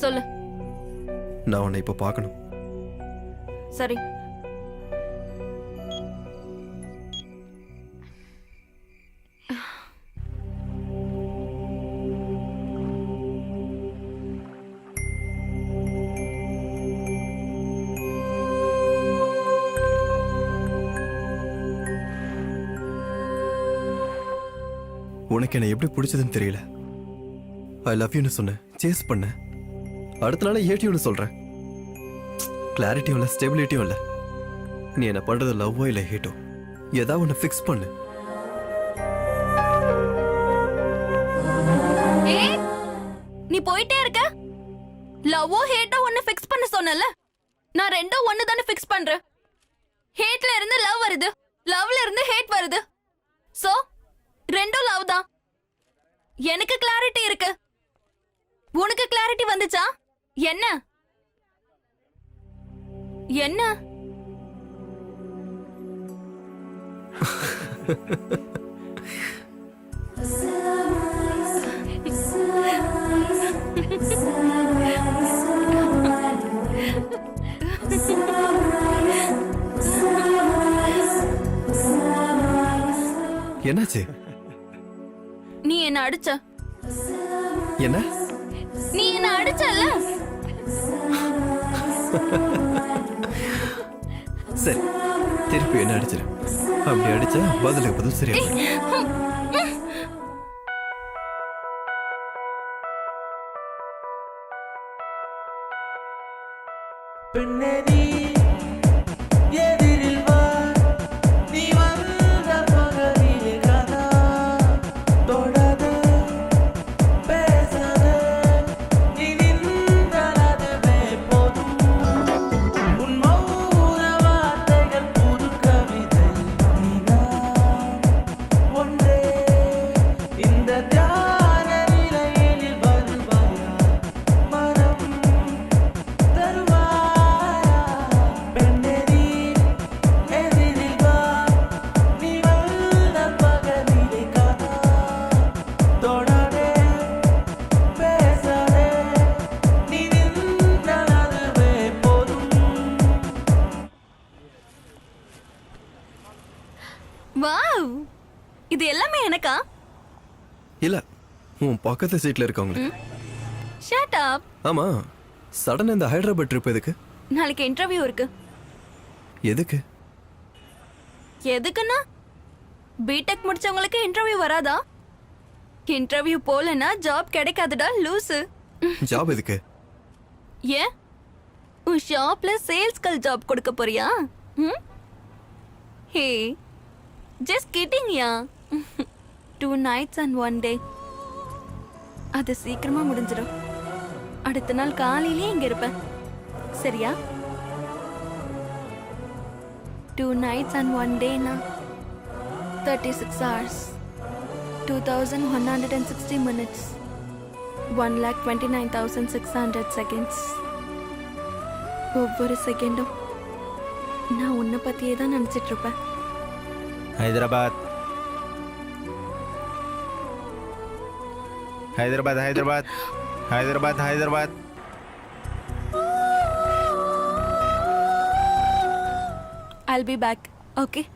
சொல்லு. நான் உன்னை இப்ப பார்க்கணும். சரி. உனக்கு என்ன எப்படி பிடிச்சதுன்னு தெரியல. ஐ லவ் யூன்னு சொன்னேன், சேஸ் பண்ண. அடுத்த நாளே ஏடியூன்னு சொல்றேன். கிளாரிட்டியும் இல்லை, ஸ்டெபிலிட்டியும் இல்லை. நீ என்ன பண்றது லவ்வோ இல்லை ஹேட்டோ, ஏதாவது ஒன்று ஃபிக்ஸ் பண்ணு. நீ போயிட்டே இருக்க. லவ்வோ ஹேட்டோ ஒன்னு ஃபிக்ஸ் பண்ண சொன்னல. நான் ரெண்டும் ஒன்னு தானே ஃபிக்ஸ் பண்றேன். ஹேட்ல இருந்து லவ் வருது, லவ்ல இருந்து ஹேட் வருது. சோ ரெண்டும் லவ் தான். எனக்கு கிளாரிட்டி இருக்கு. உனக்கு கிளாரிட்டி வந்துச்சா? என்ன என்ன? என்னாச்சு? நீ என்ன அடிச்ச. என்ன? நீ என்ன அடிச்சல. சரி, திருப்பி என்ன அடிச்சிரு. அப்படி அடிச்சா பதிலுக்கு பதில் சரியா. வாவ், இது எல்லாமே எனக்கா? இல்ல உன் பக்கத்து சீட்ல இருக்கவங்களுக்கு. Shut up. ஆமா, சடன் இந்த ஹைதராபாத் ட்ரிப் எதுக்கு? நாளைக்கு இன்டர்வியூ இருக்கு. எதுக்கு? எதுக்குன்னா பிடெக் முடிச்சவங்களுக்கு இன்டர்வியூ வராதா? இன்டர்வியூ போலனா ஜாப் கிடைக்காதுடா லூசு. ஜாப் எதுக்கு? ஏன் உன் ஷாப்ல சேல்ஸ் கல் ஜாப் கொடுக்க போறியா? Hey, just kidding ya. 2 nights and 1 day. அது சீக்கிரமா முடிஞ்சிடும். அடுத்த நாள் காலையிலேயே இங்க இருப்பேன். சரியா? 2 nights and 1 day na 36 hours, 2160 minutes, 1,29,600 seconds. ஒவ்வொரு செகண்டும் நான் உன்னை பத்தியே தான் நினைச்சிட்டு இருப்பேன். Hyderabad Hyderabad Hyderabad Hyderabad Hyderabad. I'll be back. Okay.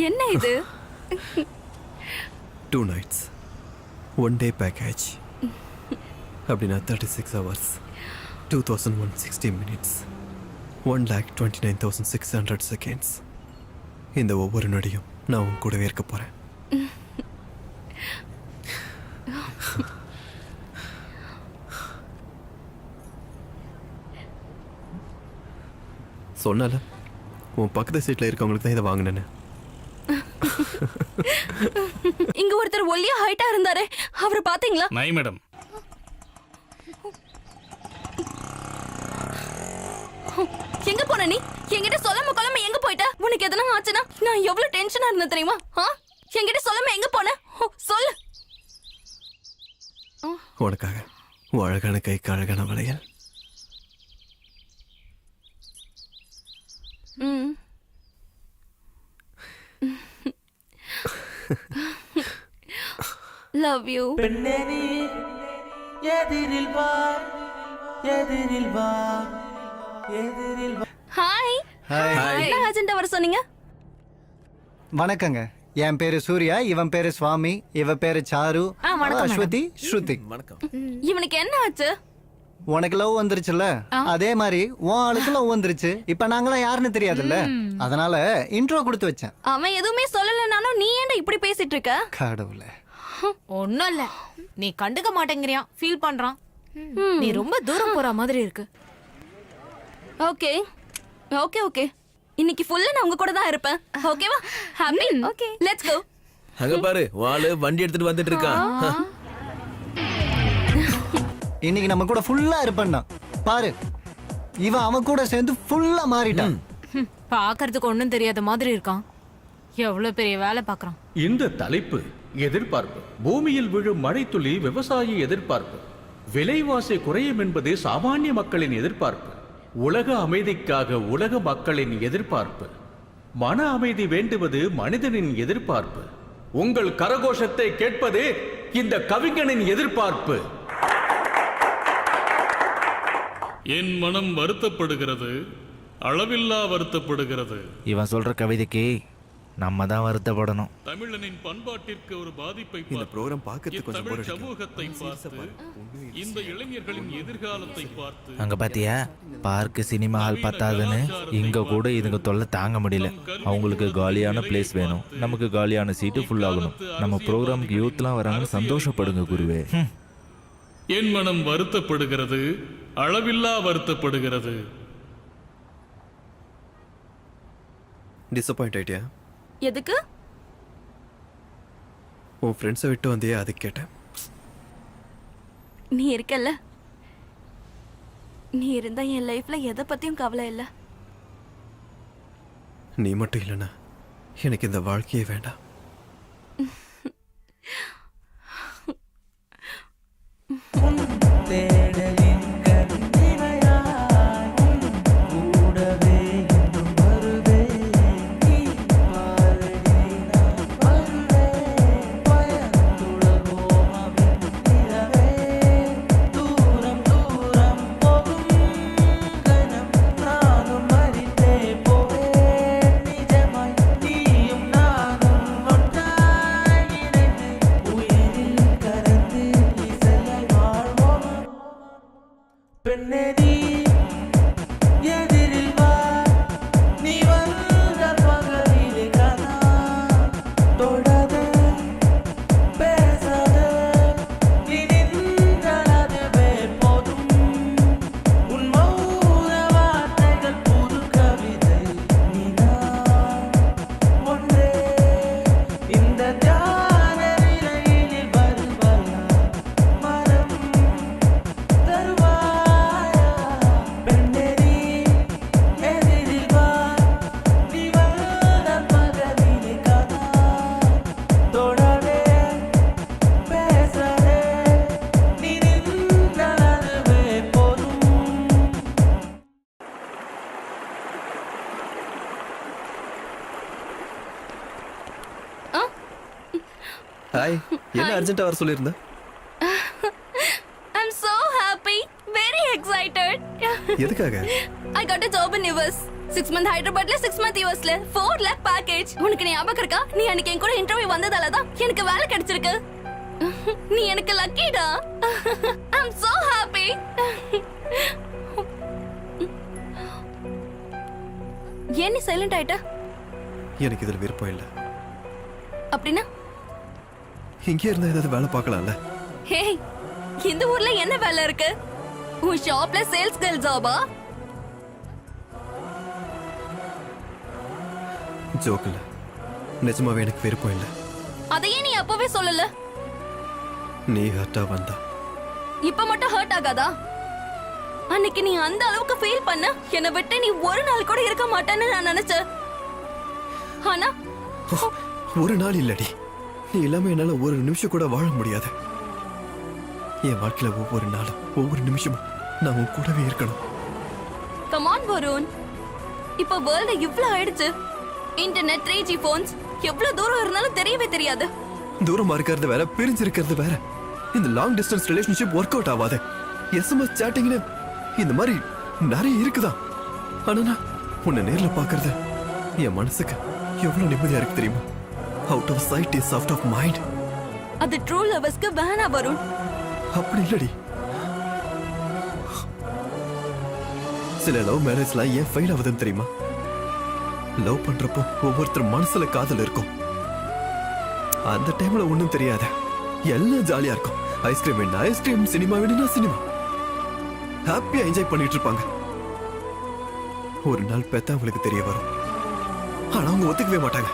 என்ன இது? 2 nights 1 day package. அப்படின்னா 36 hours, 2160 minutes, 1,29,600 seconds. இந்த ஒவ்வொரு நொடியும் நான் உன் கூடவே இருக்க போறேன். சொன்னால உன் பக்கத்து சீட்ல இருக்கவங்களுக்கு தான் இதை வாங்கினேன்னு. இங்க ஒருத்தர் ஒல்லியா ஹைட்டா இருந்தாரே, அவரை பாத்தீங்களா? நை மேடம். எங்க போன நீ? என்கிட்ட சொல்லாம கொள்ளாம எங்க போயிட்ட? உனக்கு எதனா ஆச்சுன்னா நான் எவ்வளவு டென்ஷனா இருந்தேன் தெரியுமா? என்கிட்ட சொல்லாம எங்க போன? சொல்லு. உனக்காக உன் அழகான கைக்கு அழகான வளையல். Love you. ஹாய். என்ன அஜெண்டா வர சொன்னீங்க? வணக்கங்க, என் பேரு சூர்யா, இவன் பேரு சுவாமி, இவ பேரு சாரு, அஸ்வதி, ஸ்ருதி. இவனுக்கு என்ன ஆச்சு? உனக்கு லவ் வந்துருச்சுல்ல, அதே மாதிரி உன் ஆளுக்கு லவ் வந்துருச்சு. இப்ப நாங்களாம் யாருன்னு தெரியாதுல்ல, அதனால இன்ட்ரோ கொடுத்து வச்சேன். அவன் எதுவுமே சொல்லலனாலும் நீ ஏன்டா இப்படி பேசிட்டு இருக்க? கடவுளே. ஒண்ணும் இல்ல, நீ கண்டுக்க மாட்டேங்கிறியா, ஃபீல் பண்றான். நீ ரொம்ப தூரம் போற மாதிரி இருக்கு. ஓகே ஓகே ஓகே, இன்னைக்கு ஃபுல்லா நான் உங்க கூட தான் இருப்பேன். ஓகேவா? ஹாப்பி? Okay, let's go. அங்க பாரு, வாளு வண்டி எடுத்துட்டு வந்துட்டு இருக்கான். இன்னைக்கு நம்ம கூட ஃபுல்லா இருப்பேன்னா பாரு, இவன் அவன் கூட சேர்ந்து ஃபுல்லா மாறிட்டான். பாக்குறதுக்கு ஒண்ணும் தெரியாத மாதிரி இருக்கான். எவ்வளவு பெரிய வேலை பாக்குறான். இந்த தலைப்பு எதிர்பார்ப்பு. பூமியில் விழும் மழைத்துளி விவசாயி எதிர்பார்ப்பு. விலைவாசி குறையும் என்பது சாமானிய மக்களின் எதிர்பார்ப்பு. உலக அமைதிக்காக உலக மக்களின் எதிர்பார்ப்பு. மன அமைதி வேண்டுவது மனிதனின் எதிர்பார்ப்பு. உங்கள் கரகோஷத்தை கேட்பதே இந்த கவிஞனின் எதிர்பார்ப்பு. என் மனம் வருத்தப்படுகிறது, அளவில்லா வருத்தப்படுகிறது. இவன் சொல்ற கவிதைக்கு நம்ம தான் வருத்தப்படணும். தமிழனின் பண்பாட்டிற்கு ஒரு பாதிப்பை இந்த பார்த்து, ப்ரோக்ராம் பார்க்கறதுக்கு கொஞ்சம் இத்தமிழ் போர் அடிக்கும். சமூகத்தை பார்த்து, இந்த இளைஞர்களின் எதிர்காலத்தை பார்த்து, அங்க பாத்தியா, பார்க் சினிமா ஹால் பத்தாதுன்னு இங்க கூட இதுங்க தொல்லை தாங்க முடியல. அவங்களுக்கு காலியான பிளேஸ் வேணும், நமக்கு காலியான சீட்டு ஃபுல் ஆகணும். நம்ம ப்ரோக்ராமுக்கு யூத்லாம் வராங்கன்னு சந்தோஷப்படுங்க குருவே. என் மனம் வருத்தப்படுகிறது, அளவில்லா வருத்தப்படுகிறது. டிசப்பாயிண்ட் ஆயிட்டியா? எதுக்கு? உன் ஃப்ரெண்ட்ஸை விட்டு வந்தியே, அதுக்கு கேட்டேன். நீ இருக்கல்ல, நீ இருந்தா என் லைஃப்ல எதை பத்தியும் கவலை இல்ல. நீ மட்டும் இல்லைன்னா எனக்கு இந்த வாழ்க்கையே வேண்டாம். ஹாய், என்ன அர்ஜென்ட்டா வர சொல்லியிருந்த? I'm so happy, very excited. எதுக்காக? I got a job in US. 6 month ஹைதராபாத்ல 6 month USல 4 lakh package. உனக்கு ஞாபகம் இருக்கா? நீ அன்னைக்கு என் கூட இன்டர்வியூ வந்ததால தான் எனக்கு வேலை கிடைச்சிருக்கு. நீ எனக்கு லக்கிடா. I'm so happy. ஏன் நீ சைலண்ட் ஆயிட்ட? எனக்கு இதுல விருப்பம் இல்லை. அப்படின்னா இங்கே இருந்தா ஏதாவது வேலை பார்க்கலாம்ல? ஹே, இந்த ஊர்ல என்ன வேலை இருக்கு? உன் ஷாப்ல சேல்ஸ் கேர்ள் ஜாபா? ஜோக் இல்ல, நிஜமாவே எனக்கு விருப்பம் இல்லை. அதையே நீ அப்பவே சொல்லல. நீ ஹர்ட்டா வந்தா இப்ப மட்டும் ஹர்ட் ஆகாதா? அன்னைக்கு நீ அந்த அளவுக்கு ஃபீல் பண்ண, என்னை விட்டு நீ ஒரு நாள் கூட இருக்க மாட்டேன்னு நான் நினைச்சேன். ஆனா ஒரு நாள் இல்லடி, நீ இல்லாம என்னால ஒரு நிமிஷம் கூட வாழ முடியாது. என் வாழ்க்கையில ஒவ்வொரு நாளும் ஒவ்வொரு நிமிஷமும் நான் உன் கூடவே இருக்கணும். கம் ஆன் வருண், இப்ப வேர்ல்ட் இவ்ளோ ஆயிடுச்சு. இன்டர்நெட், 3G போன்ஸ், எவ்வளவு தூரம் இருந்தாலும் தெரியவே தெரியாது. தூரமா இருக்கிறது வேற, பிரிஞ்சிருக்கிறது வேற. இந்த long distance relationship work out ஆகாது. எஸ்எம்எஸ் சாட்டிங்னு இந்த மாதிரி நிறைய இருக்குதான். ஆனா நான் உன்னை நேர்ல பாக்குறது என் மனசுக்கு எவ்வளவு நிம்மதியா இருக்கு தெரியுமா? Out of sight is out of mind. அது ட்ரூ லவர்ஸ்க்கு வேணா வருண். அப்படி இல்லடி, சில லவ் மேரேஜ்லாம் ஏன் ஃபெயில் ஆகுதுன்னு தெரியுமா? லவ் பண்றப்போ ஒவ்வொருத்தர் மனசுல காதல் இருக்கும். அந்த டைம்ல ஒண்ணும் தெரியாத, எல்லாம் ஜாலியா இருக்கும். ஐஸ்கிரீம் வேணும் ஐஸ்கிரீம், சினிமா வேணும்னா சினிமா, ஹாப்பியா என்ஜாய் பண்ணிட்டு இருப்பாங்க. ஒரு நாள் பெத்த அவங்களுக்கு தெரிய வரும், ஆனா அவங்க ஒத்துக்கவே மாட்டாங்க.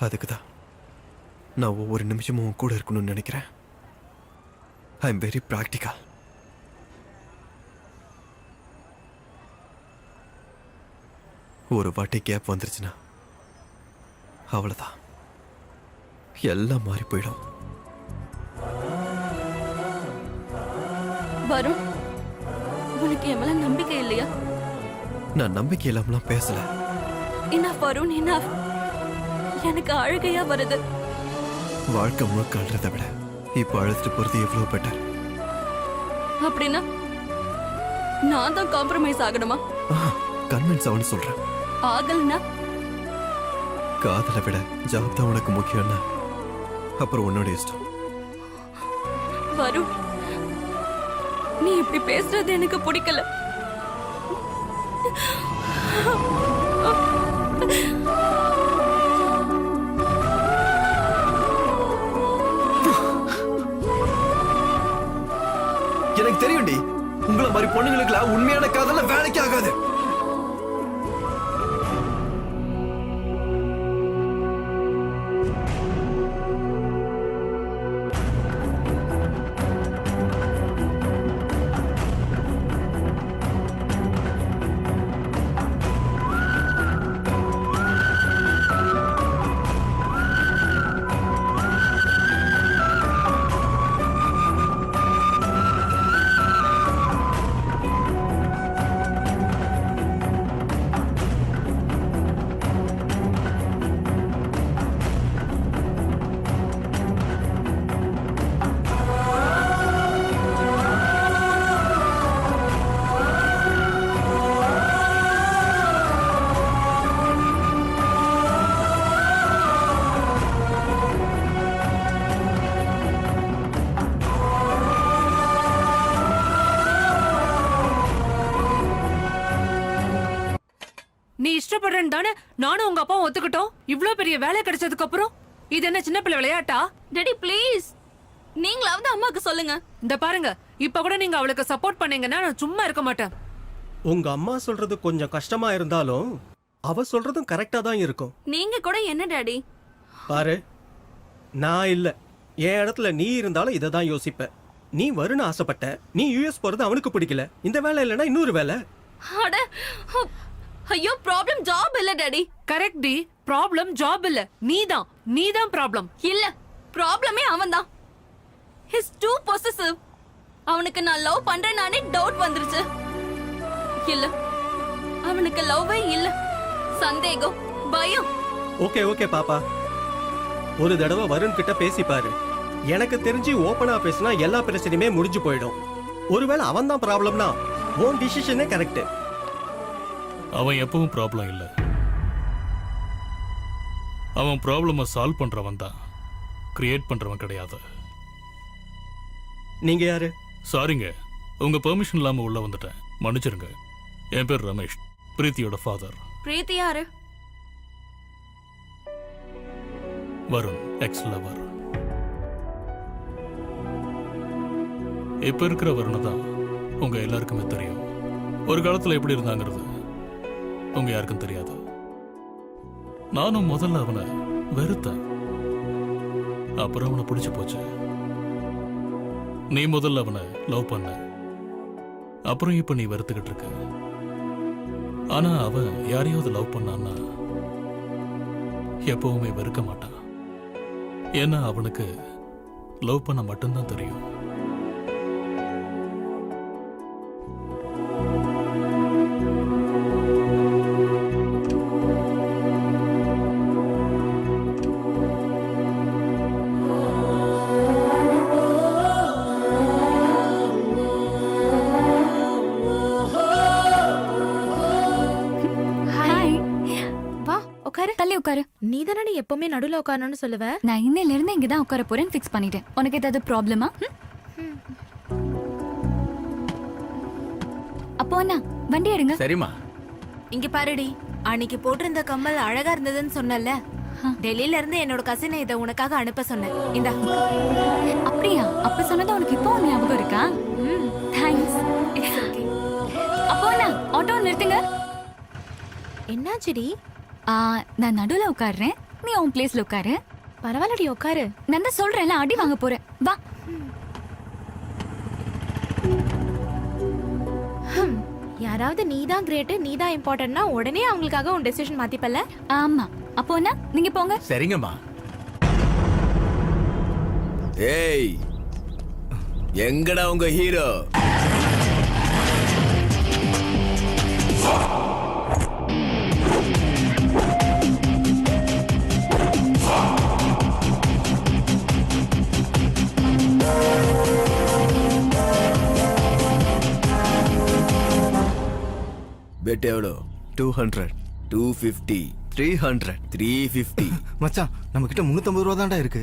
அதுக்குதான் நான் ஒவ்வொரு நிமிஷமும் உன் கூட இருக்கணும்னு நினைக்கிறேன். I am very practical. ஒரு வாட்டி கேப் வந்துருச்சுன்னா அவ்வளவுதான், எல்லாம் மாறி போயிடும். வருண், உனக்கு என் மேல நம்பிக்கை இல்லையா? நான் நம்பிக்கை இல்லாமலாம் பேசல. Enough Varun, enough. எனக்கு அழுகையா வருது. வாழ்க்கை முழுக்க அழுறதை விட இப்ப அழுதுட்டு போறது எவ்வளவு பெட்டர். அப்படின்னா நான் தான் காம்ப்ரமைஸ் ஆகணுமா? கன்வின்ஸ் ஆகணும்னு சொல்றேன். ஆகலனா காதலை விட ஜாப் தான் உனக்கு முக்கியம்னா அப்புறம் உன்னோட இஷ்டம். வருண், நீ இப்படி பேசுறது எனக்கு பிடிக்கல. எனக்கு தெரியும்டி, உங்களை மாதிரி பொண்ணுங்களுக்குலாம் உண்மையான காதல வேலைக்கு ஆகாது. நீ இஷ்டப்படுறேன்னு தானே நானும் உங்க அப்பாவும் ஒத்துக்கிட்டோம். இவ்ளோ பெரிய வேலை கிடைச்சதுக்கு அப்புறம் இது என்ன சின்ன பிள்ளை விளையாட்டா? டாடி ப்ளீஸ், நீங்களாவது அம்மாக்கு சொல்லுங்க. இந்த பாருங்க, இப்ப கூட நீங்க அவளுக்கு சப்போர்ட் பண்ணீங்கன்னா நான் சும்மா இருக்க மாட்டேன். உங்க அம்மா சொல்றது கொஞ்சம் கஷ்டமா இருந்தாலும் அவ சொல்றதும் கரெக்டா தான் இருக்கும். நீங்க கூட என்ன டாடி? பாரு, நான் இல்ல, என் இடத்துல நீ இருந்தாலும் இதை தான் யோசிப்ப. நீ வரும்னு ஆசைப்பட்ட, நீ யூஎஸ் போறது அவனுக்கு பிடிக்கல, இந்த வேலை இல்லைன்னா இன்னொரு வேலை. அட ஐயோ, ப்ராப்ளம் ஜாப் இல்ல டாடி. கரெக்ட் டி, ப்ராப்ளம் ஜாப் இல்ல, நீதான் ப்ராப்ளம். இல்ல, ப்ராப்ளமே அவன்தான். His too possessive. அவனுக்கு நான் லவ் பண்றேனானே டவுட் வந்துருச்சு. இல்ல, அவனுக்கு லவ்வே இல்ல, சந்தேகம், பயம். ஓகே ஓகே பாப்பா, ஒரு தடவை வருண் கிட்ட பேசி பாரு. எனக்கு தெரிஞ்சு ஓபனா பேசினா எல்லா பிரச்சனையுமே முடிஞ்சு போயிடும். ஒருவேளை அவன் தான் ப்ராப்ளம்னா உன் டிசிஷனே கரெக்ட். அவன் எப்பவும் ப்ராப்ளம் இல்ல, அவன் ப்ராப்ளமை சால்வ் பண்றவன் தான், கிரியேட் பண்றவன் கிடையாது. நீங்க யாரு? சாரிங்க, உங்க பெர்மிஷன் இல்லாம உள்ள வந்துட்டேன், மன்னிச்சிருங்க. என் பேர் ரமேஷ், பிரீத்தியோட ஃபாதர். பிரீத்தி யாரு? Varun, X lower. இப்ப இருக்கிற வருணை தான் உங்க எல்லாருக்குமே தெரியும். ஒரு காலத்துல எப்படி இருந்தாங்கிறது உங்க யாருக்கும் தெரியாது. நானும் முதல்ல அவனை வெறுத்தேன், அப்புறம் அவனை பிடிச்சு போச்சு. நீ முதல்ல அவனை லவ் பண்ண, அப்புறம் இப்ப நீ வெறுத்துக்கிட்டு இருக்க. ஆனா அவன் யாரையாவது லவ் பண்ணான்னா எப்பவுமே வெறுக்க மாட்டான். ஏன்னா அவனுக்கு லவ் பண்ண மட்டும்தான் தெரியும். தள்ளி உட்காரு. நீ தானே எப்பவுமே நடுவுல உட்காரணும்னு சொல்லுவ. நான் இன்னையில இருந்து இங்கதான் உட்கார போறேன்னு ஃபிக்ஸ் பண்ணிட்டேன். உனக்கு ஏதாவது ப்ராப்ளமா? அப்போ அண்ணா வண்டி எடுங்க. சரிம்மா. இங்க பாருடி, அன்னைக்கு போட்டிருந்த கம்மல் அழகா இருந்ததுன்னு சொன்னல, டெல்லியில இருந்து என்னோட கசினை இதை உனக்காக அனுப்ப சொன்னேன். இந்தா. அப்படியா? அப்ப சொன்னது உனக்கு இப்போ ஞாபகம் இருக்கா? தேங்க்ஸ். அப்போ அண்ணா ஆட்டோ நிறுத்துங்க. என்னாச்சுடி? நான் நடுவுல உட்கார்றேன், நீ உன் பிளேஸ்ல உட்காரு. பரவாயில்லடி, உட்காரு. நான் தான் சொல்றேன்ல, அடி வாங்க போறேன், வா. யாராவது நீதான் கிரேட், நீதான் இம்பார்ட்டன்ட்னா உடனே அவங்களுக்காக உன் டெசிஷன் மாத்திப்பல்ல? ஆமா. அப்போ அண்ணா நீங்க போங்க. சரிங்கம்மா. ஏய், எங்கடா உங்க ஹீரோ? பெட் எவ்வளோ? 200, 250, 300, 350, மச்சான் நம்ம கிட்ட 350 ரூபா தான்டா இருக்கு.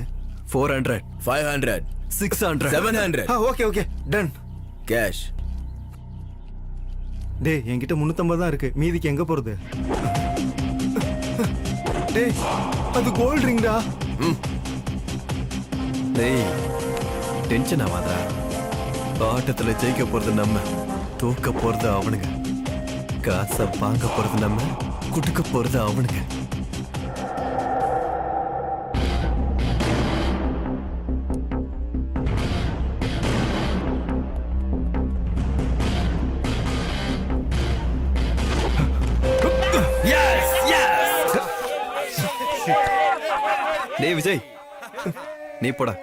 400, 500, 600, 700. Okay okay done. கேஷ். டேய் என்கிட்ட 350 தான் இருக்கு, மீதிக்கு எங்க போறது? டேய் அது கோல்ட் ரிங்டா. டேய் டென்ஷன் ஆகாதா? ஆட்டத்துல ஜெயிக்க போறது நம்ம, தூக்க போறது அவனுங்க. காசை வாங்க போறது நம்ம, குடுக்க போறது அவனுங்க. டேய் விஜய், நீ போடா.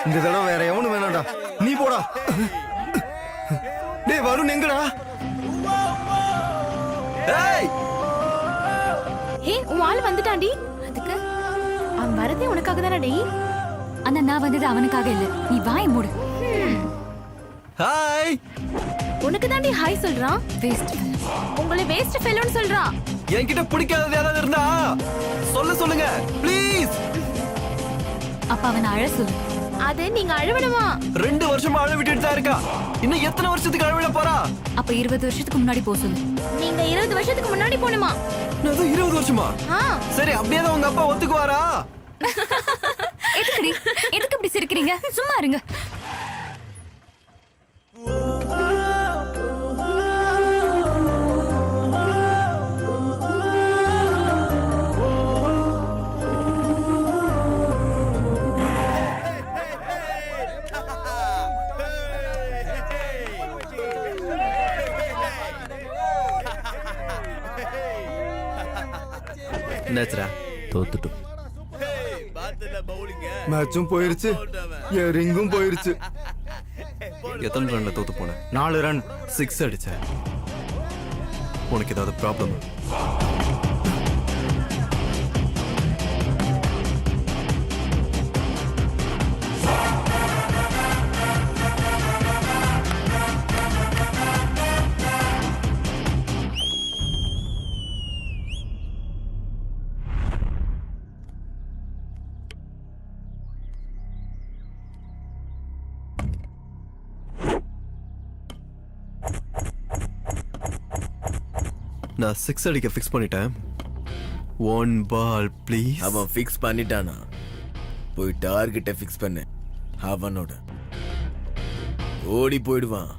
இந்த தடவை வேற எவனும் வேணாம்டா, நீ போடா. டேய் வருண் எங்கடா? ஏய் ஹே உன் ஆள் வந்துட்டான்டி. அதுக்கு அவன் வரதே உனக்காக தானே டேய். ஆனா நான் வந்தது அவனுக்காக இல்ல, நீ வாய் மூடு. ஹாய். உனக்கு தாண்டி ஹாய் சொல்றான். வேஸ்ட். உங்களை வேஸ்ட் ஃபெலோன்னு சொல்றான். என்கிட்ட பிடிக்காதது யாராவது இருந்தா சொல்லுங்க ப்ளீஸ். அப்ப அவனை அழ சொல்லு. அது நீங்க அழுவணுமா? 2 வருஷமா அழ விட்டுட்டு தான் இருக்கா. இன்னும் எத்தனை வருஷத்துக்கு அழவிட போறா? அப்ப 20 வருஷத்துக்கு முன்னாடி போ சொல்லு. நீங்க 20 வருஷத்துக்கு முன்னாடி போணுமா? அது 20 வருஷமா? சரி அப்படியே தான் உங்க அப்பா ஒத்துக்குவாரா? எதுக்குடி எதுக்கு இப்படி சிரிக்கிறீங்க? சும்மா இருங்க. என்னாச்சுடா? தோத்துட்டோம். மேட்சும் போயிருச்சு, என் ரிங்கும் போயிருச்சு. எத்தனை ரன்ல தோத்து போன? 4 ரன். 6 அடிச்ச. உனக்கு ஏதாவது ப்ராப்ளம்? நான் 6 அடிக்க ஃபிக்ஸ் பண்ணிட்டேன். 1 பால் ப்ளீஸ். அவன் ஃபிக்ஸ் பண்ணிட்டானா? போய் டார்கெட்டை ஃபிக்ஸ் பண்ணு. அவனோட ஓடி போயிடுவான்.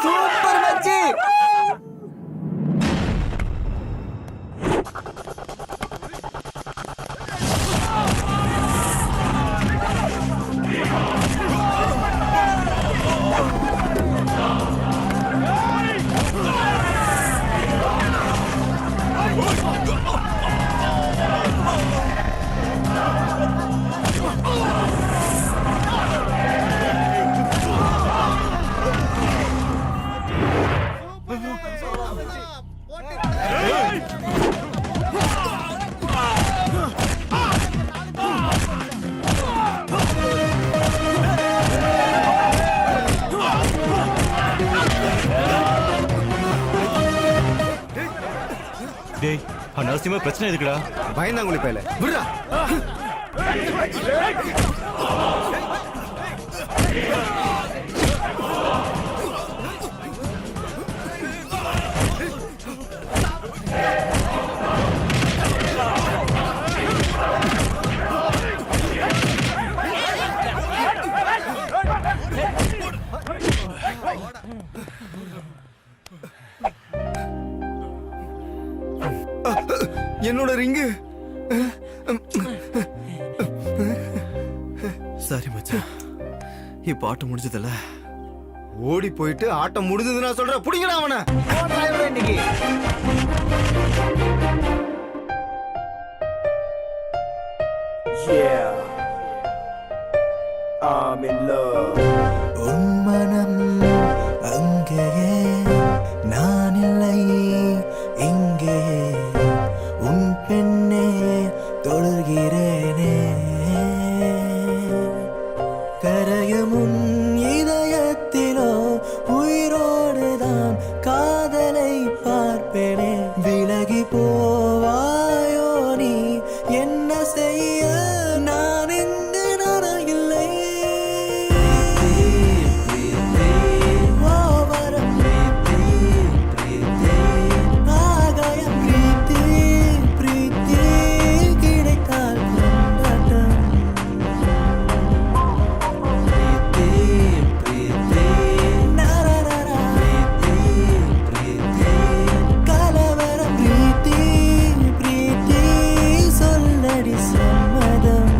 சூப்பர் மச்சி. டேய் அனாவசியமா பிரச்சனை இருக்குடா. பயந்தாங்குழி பையல விடுறா. என்னோட ரிங்கு இப்ப ஆட்டம் முடிஞ்சதில்ல. ஓடி போயிட்டு ஆட்டம் முடிஞ்சது நான் சொல்றேன். புடிங்கடா அவனை. இன்னைக்கு உன் மனம் அங்கேயே, நான் இல்லை இங்கே, உன் பெண்ணே தொழுகிறேனே, கரையும் உன் இதயத்திலோ உயிரோடுதான் காதலை பார்ப்பேனே, விலகி போவாயோ நீ என்ன செய்ய, நான் இங்கு நனையில்லை. ஓவரம் பிரீத்தி பிரீத்தி, ஆகாயம் பிரீத்தி பிரீத்தி, கிடைத்தால் கொண்டாட்டம். பிரீத்தி பிரீத்தி, நரநரா பிரீத்தி பிரீத்தி, கலவரம் பிரீத்தி பிரீத்தி, சொல்லடி சம்மதம்.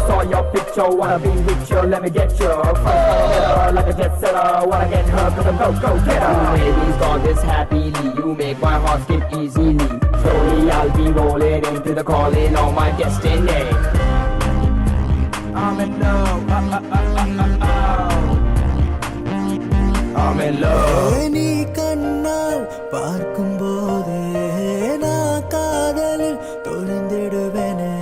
Saw your picture, wanna be with you, let me get you. First like a jet setter, wanna get her, cause I'm go getter. Baby's gone this happily, you make my heart skip easily. Slowly I'll be rolling into the calling on my destiny. I'm in love, I'm in love. நீ கண்ணால் பார்க்கும் போதே நான் காதலில் தொலைந்திடுவேனே,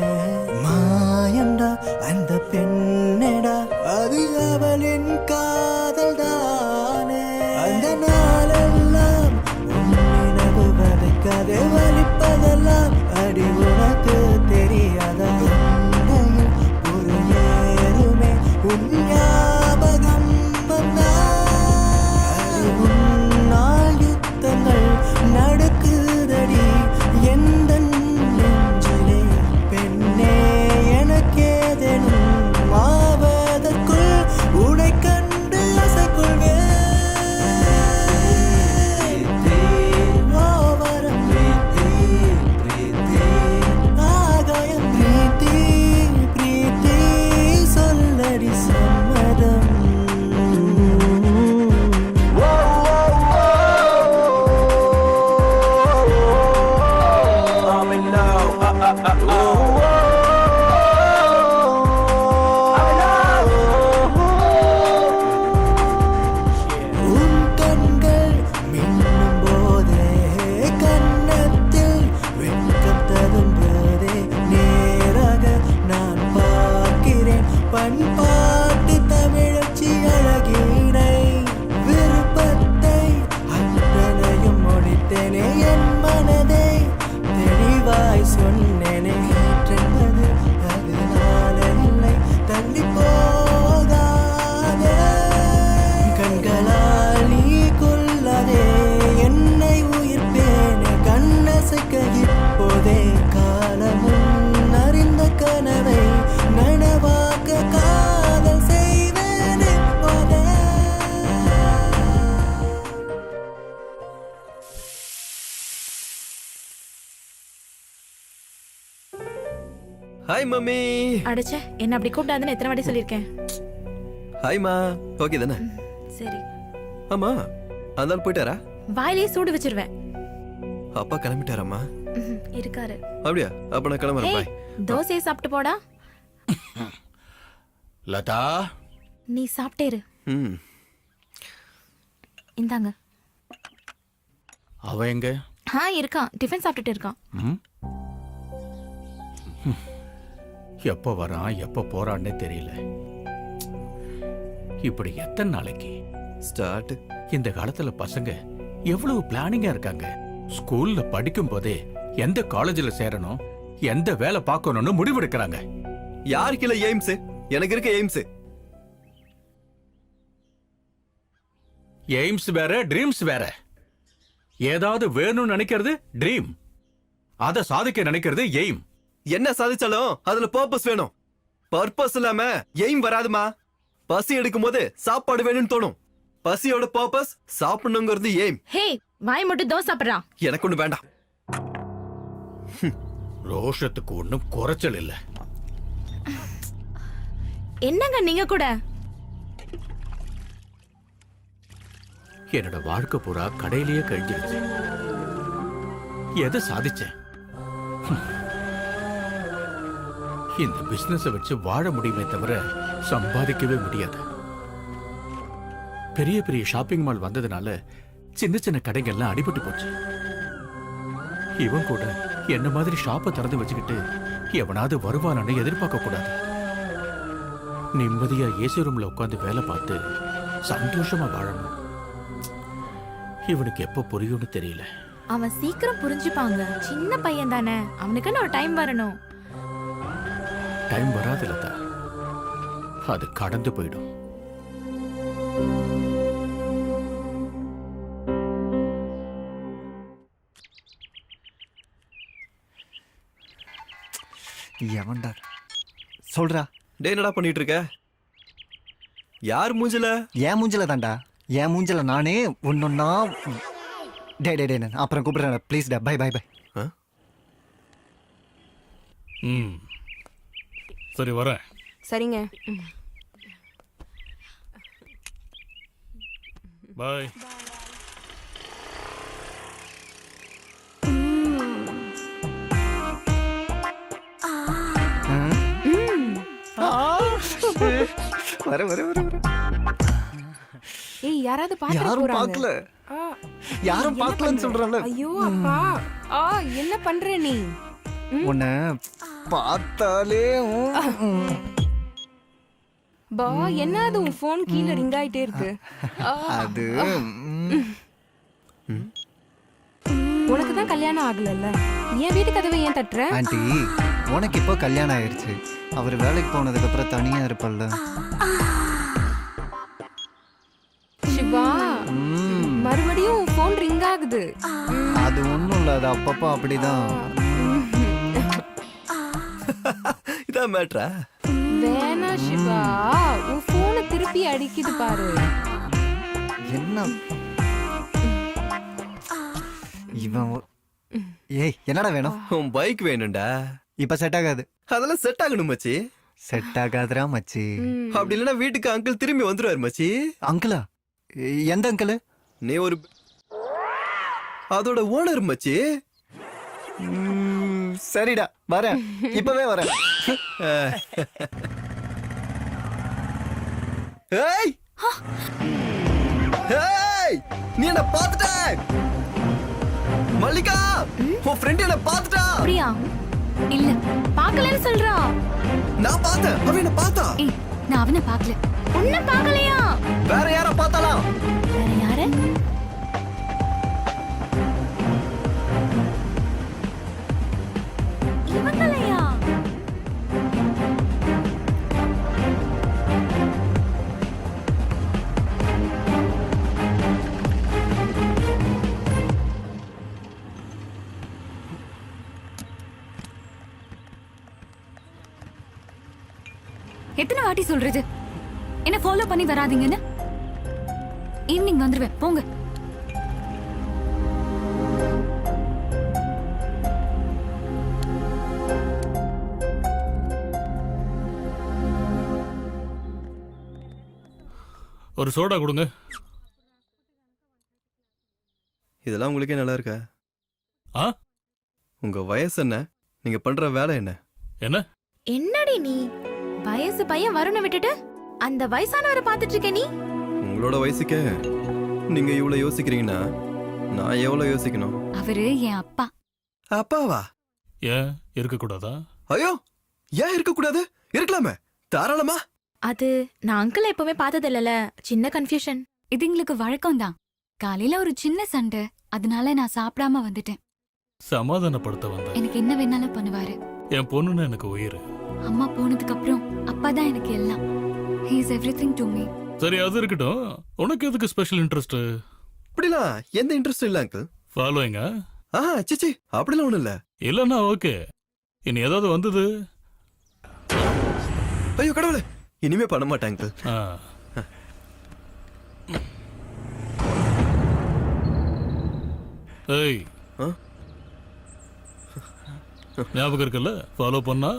மாயண்டா அந்த பெண்ணடா, அது அவளின் காதல் தானே. அந்த நாளெல்லாம் உன் நினைவு வதைக்காதே, வலிப்பதெல்லாம் அடி உனக்கு தெரியாதா, தொண்டையில் ஒரு ஏறுமே உன் ஞாபகம் வந்தால், உன்னால் யுத்தங்கள் நடக்குதடி எந்தன் நெஞ்சிலே, பெண்ணே எனக்கேதேனும் ஆவதற்குள் உனை கண்டு அசைக்கொள்வேன். ஓவரம் பிரீத்தி பிரீத்தி, ஆகாயம் பிரீத்தி பிரீத்தி, சொல்லடி சம்மதம். I'm in love, உன் கண்கள் மின்னும் போதே, கன்னத்தில் வெட்கம் ததும்போதே, நேராக நான் பார்க்கிறேன் பண்பாட்டு தமிழச்சி அழகினை, விருப்பத்தை அத்தனையும் முடித்தேனே, என் மனதை தெளிவாய் சொன்னேனே, ஏற்றென்பது அதனால இல்லை, தள்ளி போகாதே, கண்களால் நீ கொல்லாதே, என்னை உயிர்ப்பேனே, கண்ணசைக்க இப்போதே, காலமுன் அறிந்த கனவை நனவாக்க காதல் செய்வேனே போதே. Hi mummy. அடைச்ச என்ன அப்படி கூப்பிடாதுன்னு எத்தனை வாட்டி சொல்லியிருக்கேன். ஹாய்மா. ஓகே தானே? சரி, ஆமா, அந்த ஆள் போயிட்டாரா? வாயிலேயே சூடு வச்சிருவேன். அப்பா கிளம்பிட்டாராம்மா? இருக்காரு. அப்படியா? அப்ப நான் கிளம்புறேன். ஏய், பாய். தோசையை சாப்பிட்டு போடா. லதா, நீ சாப்பிட்டேரு. ம். இந்தாங்க. அவ எங்க? இருக்கான், டிஃபன் சாப்பிட்டுட்டு இருக்கான். ம்? எப்ப வரான் எப்ப போறான்னே தெரியல. இப்படி எத்தனை நாளைக்கு? ஸ்டார்ட். இந்த காலத்துல பசங்க எவ்வளவு பிளானிங்கா இருக்காங்க. ஸ்கூல்ல படிக்கும் போதே எந்த காலேஜ்ல சேரணும், எந்த வேலை பார்க்கணும்னு முடிவெடுக்கிறாங்க. யாருக்கு இல்ல எய்ம்ஸ்? எனக்கு இருக்க எய்ம்ஸ். எய்ம்ஸ் வேற, ட்ரீம்ஸ் வேற. ஏதாவது வேணும்னு நினைக்கிறது ட்ரீம், அத சாதிக்க நினைக்கிறது எய்ம். என்ன சாதிச்சாலும் அதுல பர்பஸ் வேணும். பர்பஸ் இல்லாம எய்ம் வராதுமா. பசி எடுக்கும் போது சாப்பாடு வேணும்னு தோணும். பசியோட பர்பஸ் சாப்பிடணுங்கிறது எய்ம். ஹே வாய் மட்டும் தோசை சாப்பிட்றா. எனக்கு ஒண்ணு வேண்டாம். ரோஷத்துக்கு ஒண்ணும் குறைச்சல் இல்ல. என்னங்க நீங்க கூட? என்னோட வாழ்க்கை பூரா கடையிலேயே கழிஞ்சிருச்சு. எதை சாதிச்சேன்? இந்த பிசினஸ் வச்சு வாழ முடியுமே தவிர சம்பாதிக்கவே முடியாது. பெரிய பெரிய ஷாப்பிங் மால் வந்ததுனால சின்ன சின்ன கடைகள்லாம் அடிபட்டு போச்சு. இவன் கூட என்ன மாதிரி ஷாப்பை திறந்து வச்சுக்கிட்டு எவனாவது வருவானு எதிர்பார்க்க கூடாது. நிம்மதியா ஏசி ரூம்ல உட்காந்து வேலை பார்த்து சந்தோஷமா வாழணும். இவனுக்கு எப்ப புரியும்னு தெரியல. அவன் சீக்கிரம் புரிஞ்சுப்பாங்க. சின்ன பையன் தானே, அவனுக்குன்னு ஒரு டைம் வரணும். டைம் வராது லதா, அது கடந்து போயிடும். எவன்டா சொல்றா. டேய் என்னடா பண்ணிட்டு இருக்க? யார் மூஞ்சில? என் மூஞ்சில தான்டா. என் மூஞ்சில நானே ஒன்னொன்னா. டே டே டே நான் அப்புறம் கூப்பிடுறேன் ப்ளீஸ் டா. Bye bye bye. சரி வரேன். சரிங்க. பாய். வர வர வர வர. ஏய் யாராவது பாத்துட்டு யாரும் போறாங்க. பார்க்கல. யாரும் பார்க்கலன்னு சொல்றல. ஐயோ அப்பா. என்ன பண்ற நீ? உன்னை பார்த்தாலே பா என்னது உன் ஃபோன் கீழ ரிங் ஆயிட்டே இருக்கு. அது உனக்கு தான் கல்யாணம் ஆகலல்ல, என் வீட்டு கதவை ஏன் தட்டுற? ஆண்டி உனக்கு இப்போ கல்யாணம் ஆயிடுச்சு. அவர் வேலைக்கு போனதுக்கு அப்புறம் தனியா இருப்பல்ல. சிவா மறுபடியும் ஃபோன் ரிங் ஆகுது. அது ஒண்ணும் இல்ல, அது அப்பப்போ அப்படிதான். இதான் மேட்ரா? வேணா சிவா, உன் போனை திருப்பி அடிக்குது பாரு. என்ன இவன் ஏய் என்னடா வேணும்? உன் பைக் வேணும்டா. இப்ப செட் ஆகாது. அதெல்லாம் செட் ஆகணும் மச்சி. செட் ஆகாதுடா மச்சி. அப்படி இல்லைன்னா வீட்டுக்கு அங்கிள் திரும்பி வந்துருவாரு மச்சி. அங்கிளா? எந்த அங்கிள்? நீ ஒரு அதோட ஓனர் மச்சி. சரிடா வரேன், இப்பவே வரேன். ஏய் ஏய் நீ என்ன பாத்துட்ட? மல்லிகா உன் ஃப்ரெண்ட் என்ன பாத்துட்டா? அப்படியா? இல்ல பார்க்கலன்னு சொல்றா. நான் பார்த்தேன், அவன் என்ன பார்த்தா. ஏய் நான் அவனை பார்க்கல. உன்னை பார்க்கலையா? வேற யார பார்த்தாளா? வேற யாரு? இவங்களையா? எத்தனை வாட்டி சொல்றது என்ன ஃபாலோ பண்ணி வராதீங்கன்னு? ஈவினிங் வந்துருவேன், போங்க. ஒரு சோடா கொடுங்க. இதெல்லாம் உங்களுக்கே நல்லா இருக்கா? ஆ? உங்க வயசு என்ன? நீங்க பண்ற வேலை என்ன? என்ன? என்னடி நீ வயசு பையன் வருணை விட்டுட்டு அந்த வயசானவரை பார்த்துட்டு இருக்க நீ? உங்களோட வயசுக்கே நீங்க இவ்வளவு யோசிக்கிறீங்கன்னா நான் எவ்வளவு யோசிக்கணும்? அவரு என் அப்பா. அப்பாவா? ஏன் இருக்கக்கூடாதா? ஐயோ ஏன் இருக்க கூடாது? இருக்கலாமே, தாராளமா. அது நான் அங்கிள் எப்பவுமே பார்த்தது இல்லல, சின்ன கன்ஃபியூஷன். இது எங்களுக்கு வழக்கம் தான். காலையில ஒரு சின்ன சண்டை, அதனால நான் சாப்பிடாம வந்துட்டேன். சமாதானப்படுத்த வந்த. எனக்கு என்ன வேணாலும் பண்ணுவாரு. என் பொண்ணுன்னு எனக்கு உயிர். அம்மா போனதுக்கு அப்புறம் அப்பா தான் எனக்கு எல்லாம். He is everything to me. சரி அது இருக்கட்டும், உனக்கு எதுக்கு ஸ்பெஷல் இன்ட்ரெஸ்ட்? அப்படிலாம் எந்த இன்ட்ரெஸ்ட் இல்ல அங்கிள். ஃபாலோயிங்க? சிச்சி அப்படிலாம் ஒண்ணும் இல்ல. இல்லன்னா ஓகே. இனி ஏதாவது வந்தது? ஐயோ கடவுளே, இனிமே பண்ண மாட்டேன் அங்கிள். ஏய் ஞாபகம் இருக்குல்ல, ஃபாலோ பண்ணா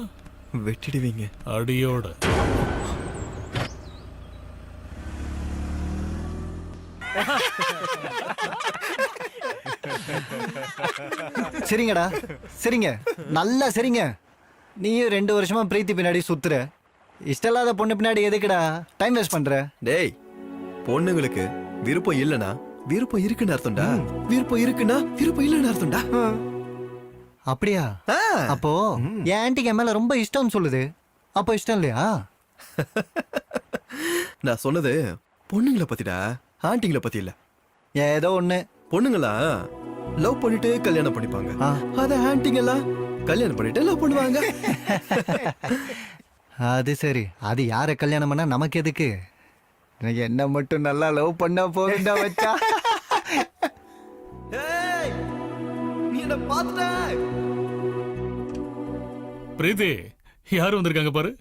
வெட்டிடுவீங்க. அடியோட. சரிங்கடா, சரிங்க, நல்லா சரிங்க. நீயும் 2 வருஷமா பிரீத்தி பின்னாடி சுத்துற. இஷ்டம் இல்லாத பொண்ணு பின்னாடி எதுக்குடா டைம் வேஸ்ட் பண்ற? டேய், பொண்ணுங்களுக்கு விருப்பம் இல்லனா விருப்பம் இருக்குன்னு அர்த்தம்டா. விருப்பம் இருக்குன்னா விருப்பம் இல்லன்னு அர்த்தம்டா. அப்படியா? அப்போ என் ஆன்ட்டிக்கு என் மேல ரொம்ப இஷ்டம்னு சொல்லுது. அப்போ இஷ்டம் இல்லையா? நான் சொன்னது பொண்ணுங்களை பத்திடா, ஆண்டிங்களை பத்தி இல்ல. ஏதோ ஒண்ணு. பொண்ணுங்களா லவ் பண்ணிட்டு கல்யாணம் பண்ணிப்பாங்க. அத ஆண்டிங்கெல்லாம் கல்யாணம் பண்ணிட்டு லவ் பண்ணுவாங்க. அது சரி. அது யார கல்யாணம் பண்ணா நமக்கு எதுக்கு? என்ன மட்டும் நல்லா லவ் பண்ணா போதுண்டா வச்சா. ஏய், நீ என்ன பாத்துட்ட? பிரீத்தி, யாரு வந்திருக்காங்க பாரு.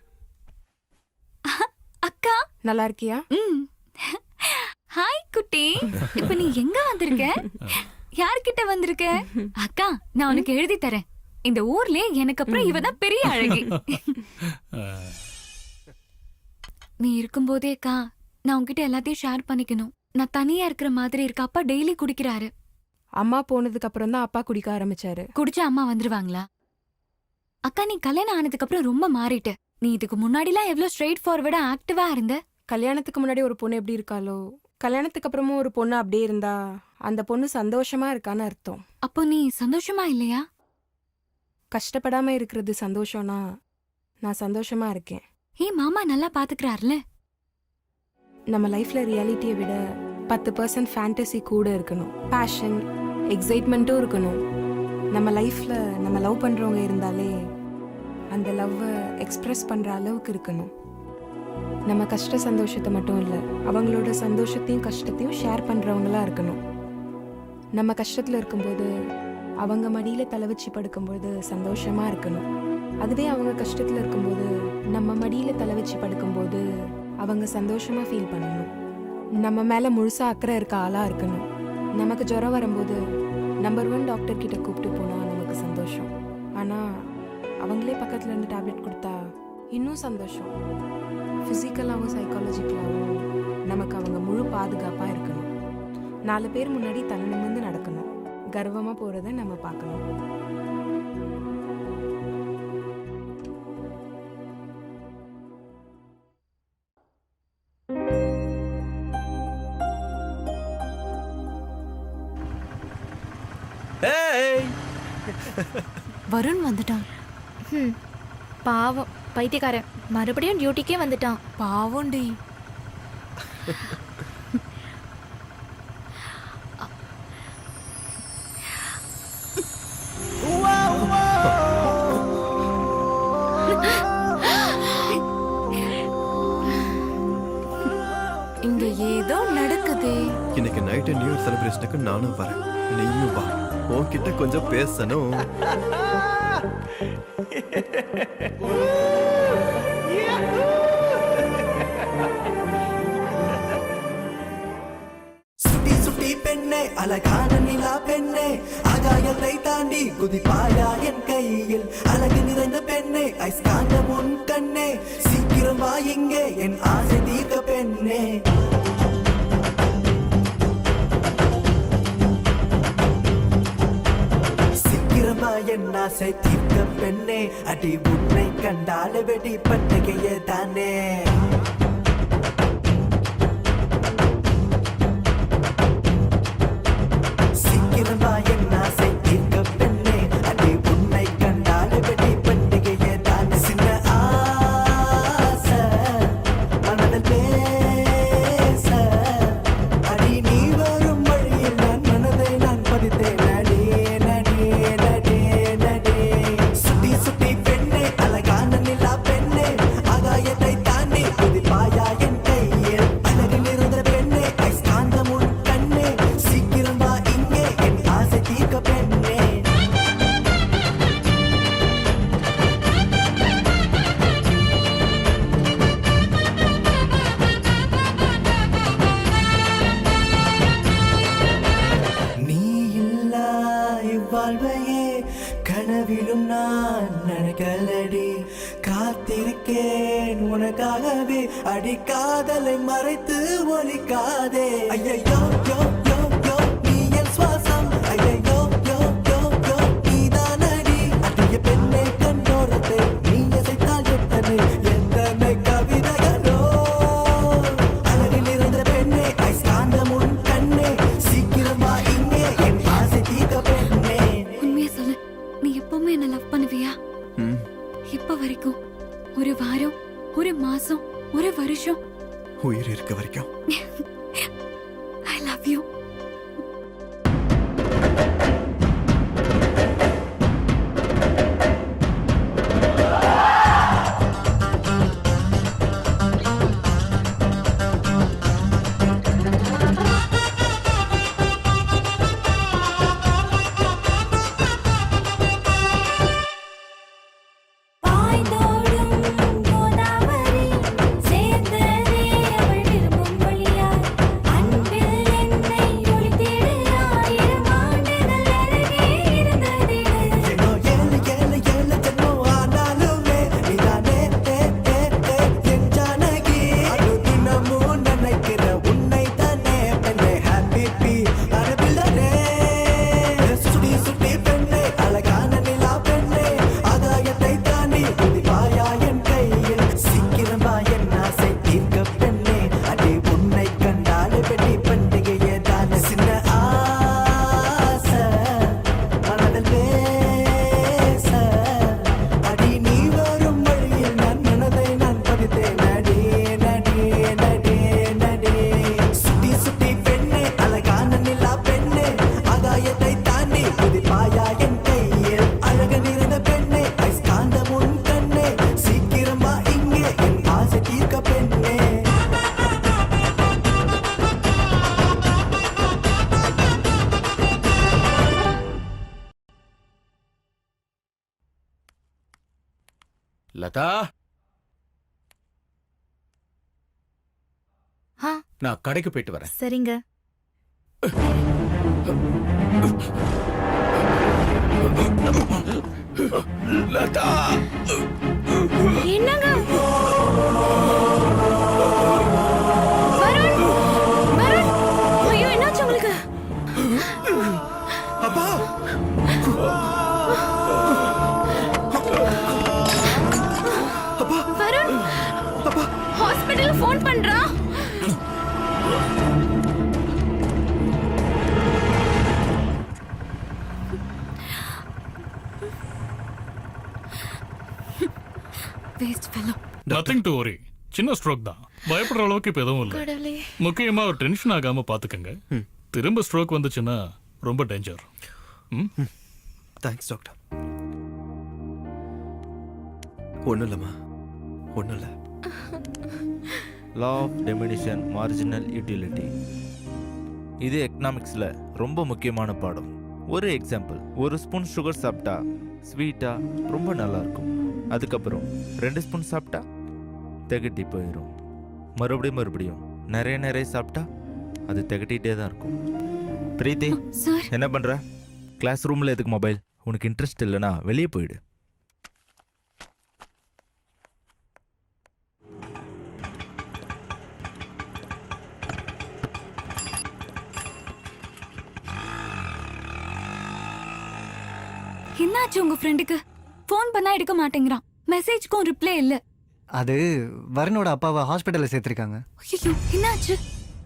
அக்கா நல்லா இருக்கியா? ஹாய் குட்டி. இப்ப நீ எங்க வந்திருக்க? யார்கிட்ட வந்திருக்க? அக்கா, நான் உனக்கு எழுதி தரேன். இந்த ஊர்ல எனக்கு அப்புறம் இவதான் பெரிய அழகி. நீ இருக்கும்போதே அக்கா, நான் உன்கிட்ட எல்லாத்தையும் ஷேர் பண்ணிக்கணும். நான் தனியா இருக்கிற மாதிரி இருக்க. அப்பா டெய்லி குடிக்கிறாரு. அம்மா போனதுக்கு அப்புறம் தான் அப்பா குடிக்க ஆரம்பிச்சாரு. குடிச்சா அம்மா வந்துருவாங்களா? அக்கா, நீ கல்யாணம் ஆனதுக்கு அப்புறம் ரொம்ப மாறிட்ட. நீ இதுக்கு முன்னாடிலாம் எவ்வளவு ஸ்ட்ரெயிட் ஃபார்வர்டா ஆக்டிவா இருந்த. கல்யாணத்துக்கு முன்னாடி ஒரு பொண்ணு எப்படி இருக்காளோ, கல்யாணத்துக்கு அப்புறமும் ஒரு பொண்ணு அப்படியே இருந்தா அந்த பொண்ணு சந்தோஷமா இருக்கான்னு அர்த்தம். அப்போ நீ சந்தோஷமா இல்லையா? கஷ்டப்படாம இருக்கிறது சந்தோஷம்னா நான் சந்தோஷமா இருக்கேன். மாமா நல்லா பாத்துக்கிறாருல. நம்ம லைஃப்ல ரியாலிட்டியை விட 10% ஃபேண்டசி கூட இருக்கணும். பேஷன், எக்ஸைட்மெண்ட்டும் இருக்கணும். நம்ம லைஃப்ல நம்ம லவ் பண்றவங்க இருந்தாலே அந்த லவ்வை எக்ஸ்பிரஸ் பண்ற அளவுக்கு இருக்கணும். நம்ம கஷ்ட சந்தோஷத்தை மட்டும் இல்லை, அவங்களோட சந்தோஷத்தையும் கஷ்டத்தையும் ஷேர் பண்றவங்களா இருக்கணும். நம்ம கஷ்டத்துல இருக்கும்போது அவங்க மடியில தலை வச்சு படுக்கும்போது சந்தோஷமா இருக்கணும். அதுவே அவங்க கஷ்டத்துல இருக்கும்போது நம்ம மடியில தலை வச்சு படுக்கும்போது அவங்க சந்தோஷமா ஃபீல் பண்ணணும். நம்ம மேல முழுசா அக்கறை இருக்க ஆளா இருக்கணும். நமக்கு ஜுரம் வரும்போது நம்பர் 1 டாக்டர் கிட்ட கூப்பிட்டு போனா நமக்கு சந்தோஷம். ஆனா அவங்களே பக்கத்துல இருந்து டேப்லெட் கொடுத்தா இன்னும் சந்தோஷம். ஃபிசிக்கலாகவும் சைக்காலஜிக்கலாகவும் நமக்கு அவங்க முழு பாதுகாப்பா இருக்கணும். 4 பேர் முன்னாடி தலை நிமிர்ந்து நடக்கணும். கர்வமா போறதை நம்ம பார்க்கணும். வருண் வந்துட்டான். பாவம் பைத்தியக்காரன் மறுபடியும் டியூட்டிக்கே வந்துட்டான். பாவண்டி. இங்க ஏதோ நடக்குது. இன்னைக்கு நைட் நியூ இயர் செலிப்ரேஷனுக்கு நானும் வரேன். நீயும் வா, உன்கிட்ட கொஞ்சம் பேசணும். சுட்டி சுட்டி பெண்ணே, அழகான நிலா பெண்ணே, ஆகாயத்தை தாண்டி குதிப்பாயா என் கையில். அழகு நிறைந்த பெண்ணே, ஐஸ்காந்த முன் கண்ணே, சீக்கிரம் வா இங்கே என் ஆசை தீர்க்க பெண்ணே. சீக்கிரமா என் ஆசை தீர்க்க பெண்ணே, அடி உன்னை கண்டால வெடி பட்டகையே தானே. சீக்கிரமா என் ஆசை தீர்க்க பெண்ணே, அடி உன்னை கண்டால வெடி பட்டகையே தானே. சின்ன ஆசை மனதில் பேச, அடி நீ வரும் வழியில் நான் மனதை நான் பதித்தேன். நடி நடி நடி நடி. சுட்டி சுட்டி பெண்ணே, அழகான நிலா பெண்ணே, ஆகாயத்தை தாண்டி குதிப்பாய் கனவிலும் நான் நினைக்கலடி, காத்திருக்கேன் உனக்காகவே, அடி காதலை மறைத்து ஒலிக்காதே. ஐயோ யோ யோ யோ நீ என் சுவாசம், ஐயோ யோ யோ நீதானடி, அடிய பெண்ணே கண்டோரத்தை நீ அசைத்தால் எத்தனை எந்தனை கவிதைகளோ, அழகில் இருந்த பெண்ணே ஐஸ்காந்தம் உன் கண்ணே, சீக்கிரமா இங்கே என் ஆசை தீர்க்க பெண்ணே. உண்மையா சொல்லு, நீ எப்பவுமே என்ன லவ் பண்ணுவியா? இப்ப வரைக்கும், ஒரு வாரம், ஒரு மாசம், ஒரு வருஷம், உயிர் இருக்க வரைக்கும். I love you. பாய்ந்தோடும் கோதாவரி சேர்ந்ததே அவள் விரும்பும் வழியாய், அன்பில் என்னை ஒளித்திடு, 1000 ஆண்டுகள் அருகே இருந்ததே. ஏனோ ஏழு ஏழு ஏழு ஜென்மம் ஆனாலுமே நீதானே என் ஜானகி, அது தினமும் நினைக்கிற உன்னை தானே பெண்ணே, ஹாப்பி பி அரபில்லனே, சுட்டி சுட்டி பெண்ணே, அழகான நிலா பெண்ணே, ஆகாயத்தை தாண்டி குதிப்பாயா என் கையில், சீக்கிரமா என் ஆசை தீர்க்க பெண்ணே, அடி உன்னை கண்டாலே பெண்ணி பண்டிகையே தானே, சின்ன ஆசை மனதில் பேச, அடி நீ வரும் வழியில் நான் மனதை நான் பதித்தேன், நடி நடி நடி நடி, சுட்டி சுட்டி பெண்ணே, அழகான நிலா பெண்ணே, ஆகாயத்தை தாண்டி குதிப்பாயா என் கையில், அழகு நிறைந்த பெண்ணே ஐஸ்காந்தம் உன் கண்ணே, சீக்கிரமா இங்கே என் ஆசை தீர்க்க பெண்ணே. லதா, ஆ நான் கடைக்கு போயிட்டு வரேன். சரிங்க. லதா, என்னங்க வருண், வருண், ஐயோ என்னாச்சு உங்களுக்கு? அப்பா வருண், ஹாஸ்பிடல் ஃபோன் பண்றா. Waste fellow. Nothing to worry, சின்ன ஸ்ட்ரோக் தான், பயப்படுற அளவுக்கு இப்போ எதுவும் இல்லை. கடவுளே. முக்கியமா டென்ஷன் ஆகாம பாத்துக்கங்க. திரும்ப ஸ்ட்ரோக் வந்துச்சுன்னா ரொம்ப டேஞ்சர். Thanks doctor. ஒன்றும் இல்லைம்மா, ஒன்றும் இல்லை. Law of diminishing marginal utility. இது எக்கனாமிக்ஸில் ரொம்ப முக்கியமான பாடம். ஒரு எக்ஸாம்பிள், ஒரு ஸ்பூன் சுகர் சாப்பிட்டா ஸ்வீட்டாக ரொம்ப நல்லா இருக்கும். அதுக்கப்புறம் 2 ஸ்பூன் சாப்பிட்டா திகட்டி போயிடும். மறுபடியும் நிறைய சாப்பிட்டா அது திகட்டிகிட்டே தான் இருக்கும். பிரீத்தி, சார், என்ன பண்ணுற? கிளாஸ் ரூமில் எதுக்கு மொபைல்? உனக்கு இன்ட்ரெஸ்ட் இல்லைன்னா வெளியே போயிடு. என்னாச்சு உங்க ஃப்ரெண்டுக்கு? ஃபோன் பண்ணா எடுக்க மாட்டேங்கிறான், மெசேஜ்க்கும் ரிப்ளை இல்ல. அது வருணோட அப்பாவை ஹாஸ்பிட்டல்ல சேர்த்திருக்காங்க. ஐயோ, என்னாச்சு?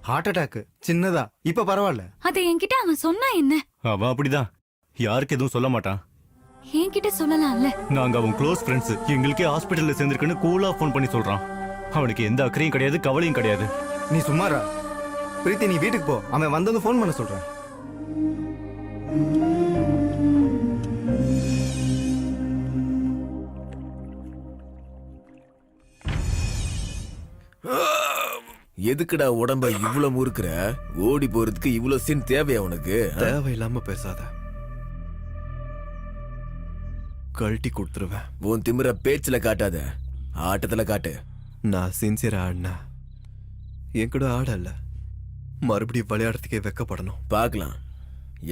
ஹார்ட் அட்டாக் சின்னதா, இப்ப பரவாயில்ல. அதை என்கிட்ட அவன் சொன்னா என்ன? அவன் அப்படிதான், யாருக்கு எதுவும் சொல்ல மாட்டான். என்கிட்ட சொல்லலாம்ல. நாங்க அவன் க்ளோஸ் ஃப்ரெண்ட்ஸ், எங்களுக்கே ஹாஸ்பிட்டல்ல சேர்ந்திருக்குன்னு கூலா ஃபோன் பண்ணி சொல்றான். அவனுக்கு எந்த அக்கறையும் கிடையாது, கவலையும் கிடையாது. நீ சும்மாரா பிரீத்தி, நீ வீட்டுக்கு போ, அவன் வந்து ஃபோன் பண்ண சொல்றான். எதுக்குடா உடம்ப இவ்வளவு முறுக்குற? ஓடி போறதுக்கு இவ்வளவு சீன் தேவையா உனக்கு? தேவையில்லாம பேசாத, கழட்டி கொடுத்துருவேன். உன் திமிர பேச்சுல காட்டாத, ஆட்டத்துல காட்டு. நான் சின்சியரா ஆடினா என் கூட ஆடல, மறுபடியும் விளையாடுறதுக்கே வெக்கப்படணும். பார்க்கலாம்,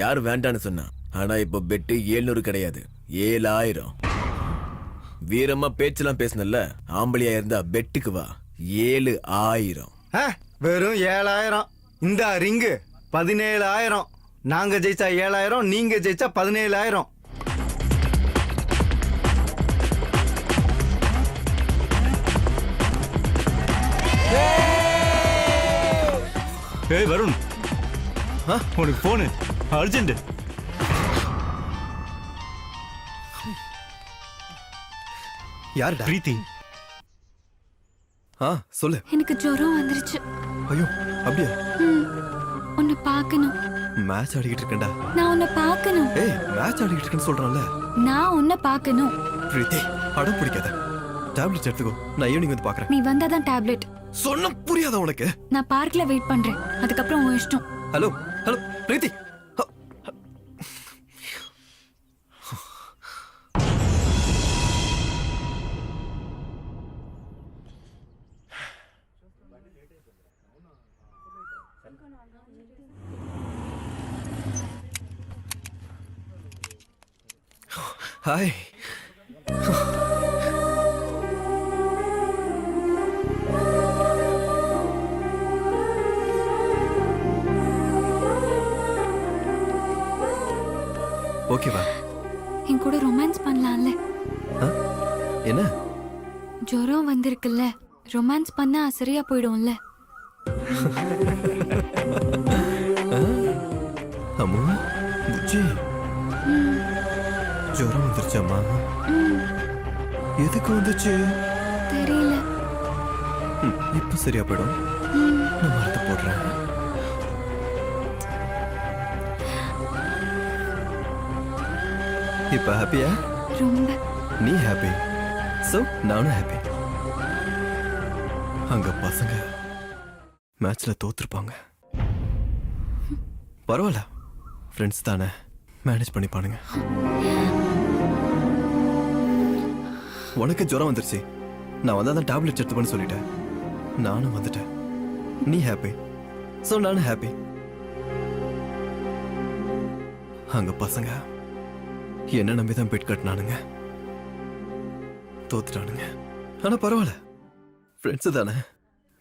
யார் வேண்டான்னு சொன்னா. ஆனா இப்போ பெட்டு 700 கிடையாது, 7000. வீரமா பேச்செல்லாம் பேசுனல்ல, ஆம்பளையா இருந்தா பெட்டுக்கு வா. 7000. வெறும் 7000. இந்த ரிங்கு 17,000. நாங்க ஜெயிச்சா 7,000, நீங்க ஜெயிச்சா 17,000. ஏய் வருண், உனக்கு போனு அர்ஜென்ட். யாருடா? பிரீத்தி. சொல்லு. எனக்கு ஜுரம் வந்துருச்சு. ஐயோ அப்படியா? உன்னை பார்க்கணும். மேட்ச் ஆடிக்கிட்டு இருக்கேன்டா. நான் உன்னை பார்க்கணும். ஏய் மேட்ச் ஆடிக்கிட்டு இருக்கேன்னு சொல்றான்ல. நான் உன்னை பார்க்கணும். பிரீத்தி அடம் பிடிக்காத. டேப்லெட் எடுத்துக்கோ, நான் ஈவினிங் வந்து பாக்குறேன். நீ வந்தாதான் டேப்லெட். சொன்ன புரியாத உனக்கு? நான் பார்க்ல வெயிட் பண்றேன், அதுக்கப்புறம் உன் இஷ்டம். ஹலோ ஹலோ பிரீத்தி. ஹாய். ஓகேவா? என் கூட ரொமான்ஸ் பண்ணலாம்ல? என்ன? ஜுரம் வந்திருக்குல்ல, ரொமான்ஸ் பண்ணா சரியா போயிடும்ல? அம்மா புச்சி, ஜுரம் வந்துருச்சாம்மா? எதுக்கு வந்துச்சு தெரியல. இப்ப சரியா போயிடும். நான் மருந்து போடுறேன். இப்ப ஹாப்பியா? ரொம்ப. நீ ஹாப்பி, சோ நானும் ஹாப்பி. அங்க பசங்க மேட்ச்ல தோத்துருப்பாங்க. பரவாயில்ல, ஃப்ரெண்ட்ஸ் தானே, மேனேஜ் பண்ணிப்பானுங்க. உனக்கு ஜுரம் வந்துருச்சு, நான் வந்தாதான் டேப்லெட் எடுத்துப்பேன்னு சொல்லிட்டேன். நானும் வந்துட்டேன். நீ ஹாப்பி, சோ நானும் ஹாப்பி. அங்க பசங்க என்ன நம்பிதான் பெட் கட்டினானுங்க, தோத்துட்டானுங்க. ஆனா பரவாயில்ல, ஃப்ரெண்ட்ஸ் தானே,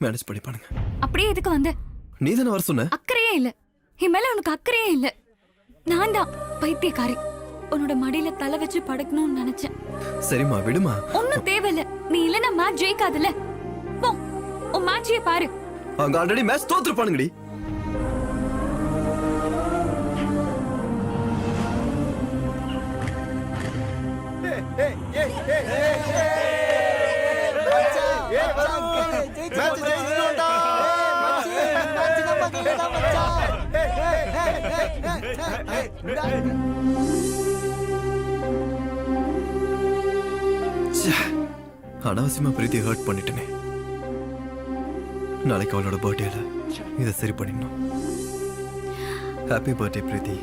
மேனேஜ் பண்ணிப்பானுங்க. அப்படியே எதுக்கு வந்த? நீ தானே வர சொன்ன. அக்கறையே இல்ல, என் மேல உனக்கு அக்கறையே இல்ல. நான் தான் பைத்தியக்காரி, உன்னோட மடியில தலை வச்சு படுக்கணும்னு நினைச்சேன். சரிம்மா விடுமா. ஒன்னும் தேவையில்ல, நீ இல்லனா மேட்ச் ஜெயிக்காதுல்ல. போ, உன் மேட்சையே பாரு. அங்க ஆல்ரெடி மேட்ச் தோத்துருப்பானுங்கடி. அனாவசியமா பிரீத்தியை ஹர்ட் பண்ணிட்டேனே. நாளைக்கு அவளோட பர்த்டேல இதை சரி பண்ணிடணும். ஹாப்பி பர்த்டே பிரீத்தி.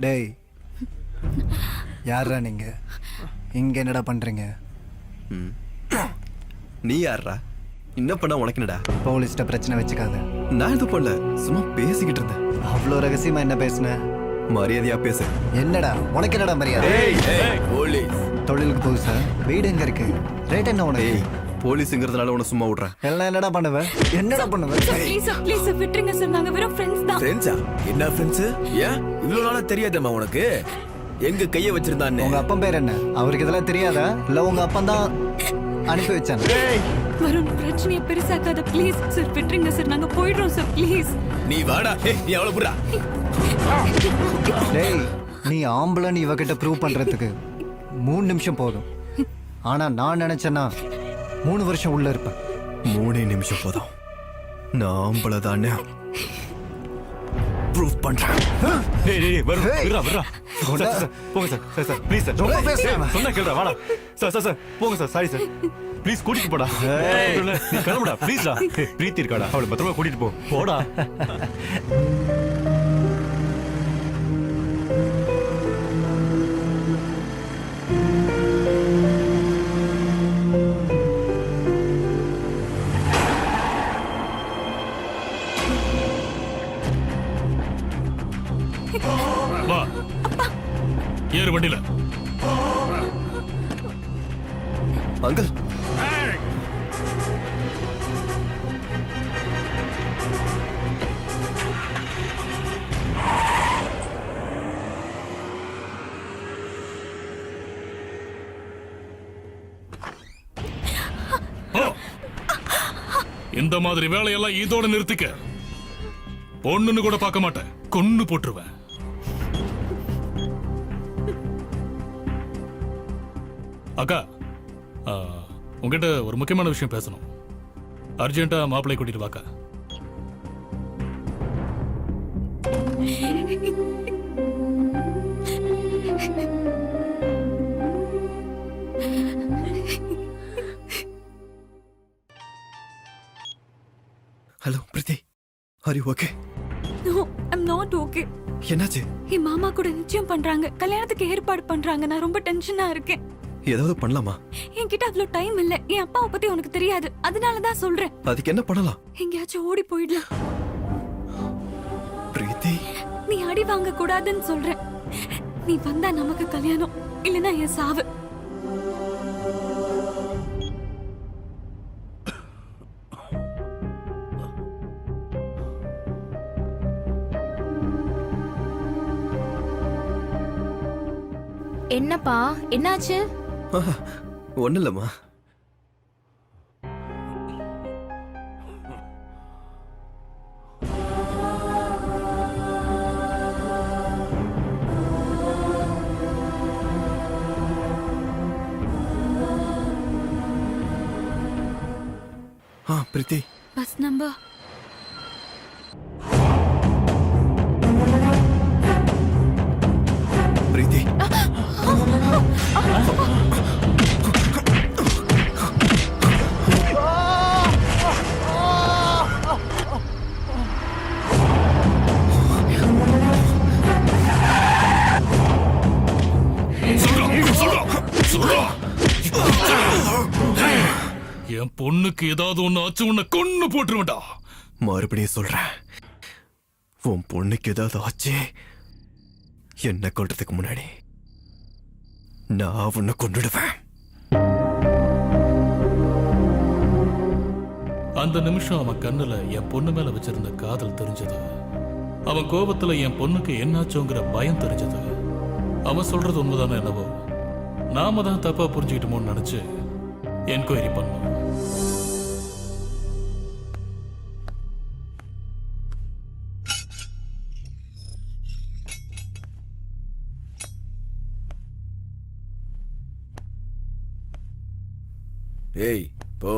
டேய் யாரா நீங்க இங்க என்னடா பண்றீங்க? நீ யாரா? என்ன பண்ண உனக்கு என்னடா? போலீஸ்ட்ட பிரச்சனை வச்சுக்காத. நான் எதுவும் பண்ணல, சும்மா பேசிக்கிட்டு இருந்தேன். அவ்வளோ ரகசியமா என்ன பேசுன? மரியாதையா பேசு. என்னடா உனக்கு என்னடா மரியாதை? போலீஸ் தொழிலுக்கு புதுசா? வீடு எங்க இருக்கு? ரேட் என்ன உனக்கு? ஏய், போலீஸுங்கிறதுனால உன்னை சும்மா விடுறேன். எல்லாம் என்னடா பண்ணுவ? என்னடா பண்ணுவ? ப்ளீஸ் ப்ளீஸ் விட்டுருங்க சார், நாங்க வெறும் ஃப்ரெண்ட்ஸ் தான். ஃப்ரெண்ட்ஸா? என்ன ஃப்ரெண்ட்ஸ்? ஏன் இவ்வளவு நாளா தெரியாதம்மா உனக்கு? எங்க கைய வச்சிருந்தான்னு? உங்க அப்பன் பேர் என்ன? அவருக்கு இதெல்லாம் தெரியாதா? இல்ல உங்க அப்பன் தான் அனுப்பி வச்சாங்க? வருண், பிரச்சனையை பெருசாக்காத ப்ளீஸ் சார், விட்டுருங்க சார், நாங்க போயிடுறோம் சார் ப்ளீஸ். நீ வாடா. நீ அவ்வளவு புறா. டேய் நீ ஆம்பளன்னு இவகிட்ட ப்ரூவ் பண்றதுக்கு 3 நிமிஷம் போதும். ஆனா நான் நினைச்சேன்னா 3 வருஷம் உள்ள இருப்பேன். 3 நிமிஷம் போதும். நான் ஆம்பளதானே ப்ரூவ் பண்றேன். டேய் டேய் வரும் விட்றா விட்றா. சார் சார் போங்க sir. Sir sir please sir. ரொம்ப பேசுறாங்க. சொன்னா கேளுடா வாடா. சார் சார் சார் போங்க சார். Sorry sir. ப்ளீஸ் கூட்டிட்டு போடா. நீ கிளம்புடா ப்ளீஸ்டா. பிரீத்தி இருக்காடா, அவளை பத்திரமா கூட்டிட்டு போ. போடா. வா, ஏறு வண்டியில. அங்கிள், இந்த மாதிரி வேலையெல்லாம் இதோட நிறுத்திக்க. பொண்ணுன்னு கூட பார்க்க மாட்டேன், கொன்னு போட்டுருவேன். அக்கா, உங்ககிட்ட ஒரு முக்கியமான விஷயம் பேசணும். அர்ஜென்ட்டா மாப்பிள்ளை கூட்டிட்டு வாக்கா. Hello Preethi, are you okay? No, I'm not okay. என்னாச்சு? என் மாமா கூட நிச்சயம் பண்றாங்க, கல்யாணத்துக்கு ஏற்பாடு பண்றாங்க. நான் ரொம்ப டென்ஷனா இருக்கேன். ஏதாவது பண்ணலாமா? என்கிட்ட அவ்வளவு டைம் இல்ல. என் அப்பாவை பத்தி உனக்கு தெரியாது, அதனாலதான் சொல்றேன். அதுக்கு என்ன பண்ணலாம்? எங்கேயாச்சும் ஓடி போயிடலாம். பிரீத்தி, நீ அடி வாங்க கூடாதுன்னு சொல்றேன். நீ வந்தா நமக்கு கல்யாணம், இல்லனா என் சாவு. என்னப்பா என்னாச்சு? ஒன்னும் இல்லம்மா. பிரீத்தி, பஸ் நம்பர் பிரீத்தி, என் பொண்ணுக்கு ஏதாவது ஒண்ணு ஆச்சு, உன்னை கொன்னு போட்டுருவேன்டா. மறுபடியும் சொல்றேன், உன் பொண்ணுக்கு ஏதாவது ஆச்சு, என்ன கொல்றதுக்கு முன்னாடி நான் உன்னை கொன்னுடுவேன். அந்த நிமிஷம் அவன் கண்ணுல என் பொண்ணு மேல வச்சிருந்த காதல் தெரிஞ்சது. அவன் கோபத்துல என் பொண்ணுக்கு என்னாச்சோங்கிற பயம் தெரிஞ்சது. அவன் சொல்றது உண்மைதானே என்னவோ, நாம தான் தப்பா புரிஞ்சுக்கிட்டோமோன்னு நினைச்சு என்கொயரி பண்ணோம். ஏய் போ.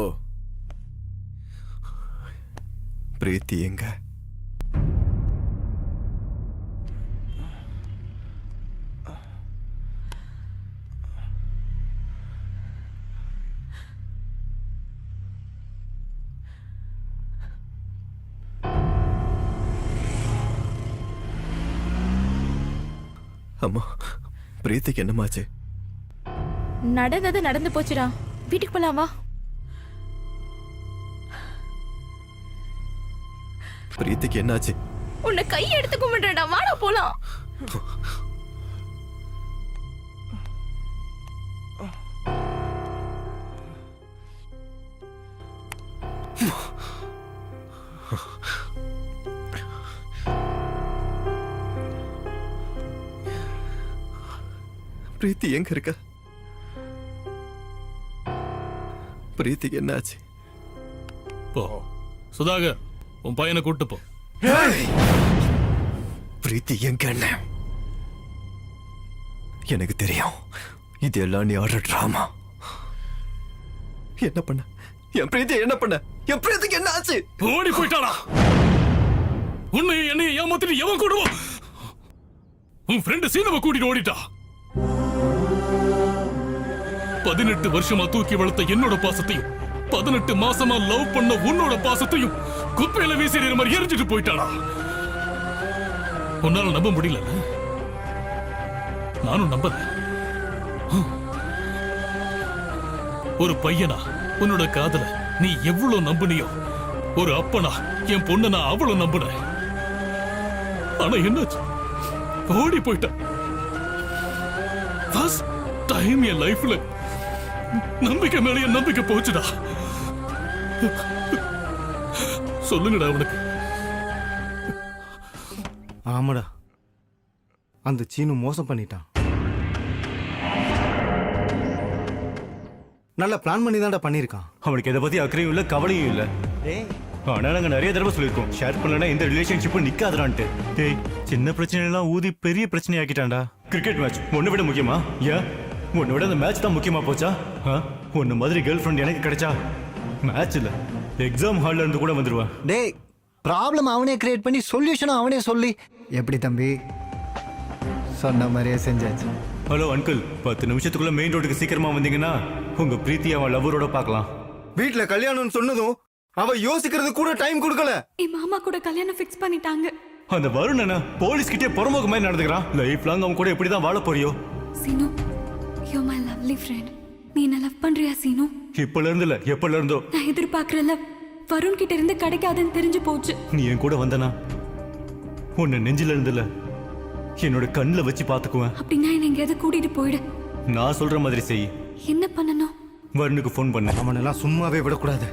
பிரீத்தி எங்க? அம்மா பிரீத்திக்கு என்னமாச்சு? நடந்தது நடந்து போச்சுடா. வீட்டுக்கு போலாம் வா. பிரீத்திக்கு என்னாச்சு? உன்னை கை எடுத்து கும்பிடுறடா. வாடா போலாம். பிரீத்தி எங்க இருக்க? பிரீத்திக்கு என்னாச்சு? போ சுதாகர், உன் பையனை கூட்டு போ. பிரீத்தி எங்க? என்ன எனக்கு தெரியும். இது எல்லாம் நீ ஆடுற டிராமா. என்ன பண்ண? என் பிரீத்தி என்ன பண்ண? என் பிரீத்திக்கு என்ன ஆச்சு? ஓடி போயிட்டாளா? உன்னை என்னை ஏமாத்திட்டு எவன் கூடுவோம்? உன் ஃப்ரெண்டு சீனவை கூட்டிட்டு ஓடிட்டா. 18 வருஷமா தூக்கி வளர்த்த என்னோட பாசத்தையும் 18 மாசமா லவ் பண்ண உன்னோட பாசத்தையும் குப்பையில வீசிற மாதிரி எரிஞ்சிட்டு போயிட்டாளா? உன்னால நம்ப முடியல. நானும் நம்பல. ஒரு பையனா உன்னோட காதல நீ எவ்வளவு நம்புனியோ, ஒரு அப்பனா என் பொண்ண நான் அவ்வளவு நம்புனேன். ஆனா என்னாச்சு? ஓடி போயிட்ட. ஃபர்ஸ்ட் டைம் என் லைஃப்ல நம்பிக்கை மேல என் நம்பிக்கை போச்சுடா. சொல்லுங்கடா அவனுக்கு. ஆமாடா, அந்த சீனு மோசம் பண்ணிட்டான். நல்லா பிளான் பண்ணி தான்டா பண்ணியிருக்கான். அவனுக்கு எதை பத்தி அக்கறையும் இல்ல, கவலையும் இல்ல. ஆனா நாங்க நிறைய தடவை சொல்லியிருக்கோம், ஷேர் பண்ணலன்னா எந்த ரிலேஷன்ஷிப்பும் நிக்காதுடான்ட்டு. டேய், சின்ன பிரச்சனை எல்லாம் ஊதி பெரிய பிரச்சனை ஆக்கிட்டான்டா. கிரிக்கெட் மேட்ச் உன்னை விட முக்கியமா? ஏன் உன்னை விட அந்த மேட்ச் தான் முக்கியமா போச்சா? உன்ன மாதிரி கேர்ள் ஃப்ரெண்ட் எனக்கு கிடைச்சா மேட்ச் இல்ல எக்ஸாம் ஹால்ல இருந்து கூட வந்துருவா. டேய், ப்ராப்ளம் அவனே கிரியேட் பண்ணி சொல்யூஷனும் அவனே சொல்லி. எப்படி தம்பி? சொன்ன மாதிரியே செஞ்சாச்சு. ஹலோ அங்கிள், 10 நிமிஷத்துக்குள்ள மெயின் ரோடுக்கு சீக்கிரமா வந்தீங்கன்னா உங்க பிரீத்தி அவன் லவ்வரோட பார்க்கலாம். வீட்டுல கல்யாணம்னு சொன்னதும் அவ யோசிக்கிறது கூட டைம் கொடுக்கல. என் மாமா கூட கல்யாணம் ஃபிக்ஸ் பண்ணிட்டாங்க. அந்த வருண் என்ன போலீஸ் கிட்டே புறம்போக்கு மாதிரி நடந்துக்கிறான். லைஃப் லாங் அவன் கூட எப்படிதான் வாழ போறியோ? Seenu, you my lovely friend. நீ என்ன லவ் பண்றியா சீனு? இப்பல இருந்து இல்ல, எப்பல இருந்தோ. நான் எதிர்பார்க்கிற லவ் வருண் கிட்ட இருந்து கிடைக்காதுன்னு தெரிஞ்சு போச்சு. நீ என் கூட வந்தனா உன்னை நெஞ்சில இருந்துல என்னோட கண்ணுல வச்சு பாத்துக்குவேன். அப்படின்னா என்ன எங்கேயாவது கூட்டிட்டு போயிடு. நான் சொல்ற மாதிரி செய். என்ன பண்ணணும்? வருணுக்கு ஃபோன் பண்ண. அவனெல்லாம் சும்மாவே விடக்கூடாது.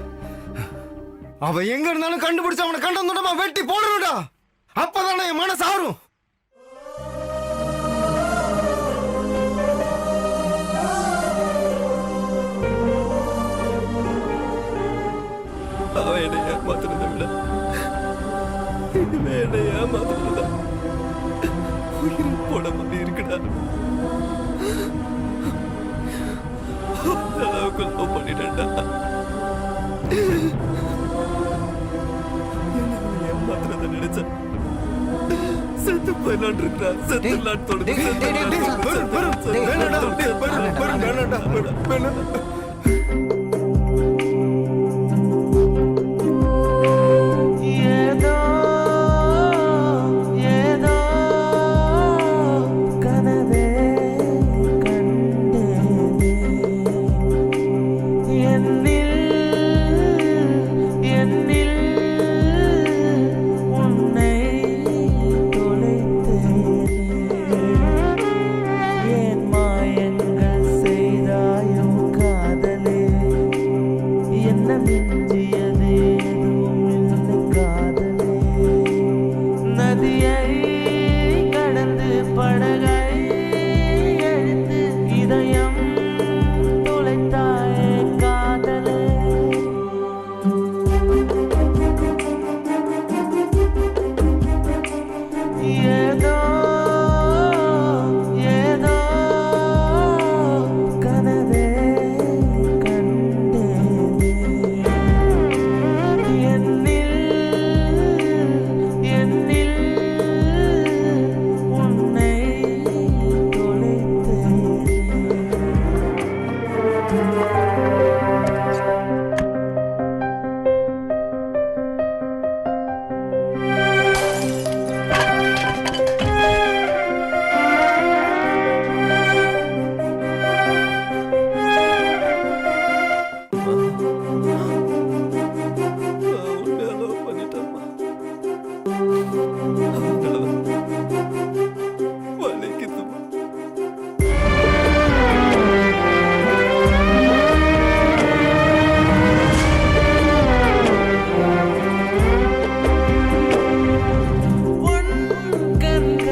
அவன் எங்க இருந்தாலும் கண்டுபிடிச்சு அவனை கண்டந்துடமா வெட்டி போடணும்டா. அப்பதானே என் மனசு ஆறும். அவன் என்னை ஏமாத்துறதை விட இனிமே என்னை ஏமாத்துறதா உயிர் போட மாதிரி இருக்குடா. அந்த அளவுக்கு லவ் பண்ணிட்டேன்டா. ஏமாத்துறத நினைச்சா செத்து போயிடலான் இருக்கிறா. செத்துலான் தொடர்ந்து ஏன் மாயங்கள் செய்தாயோ காதலே?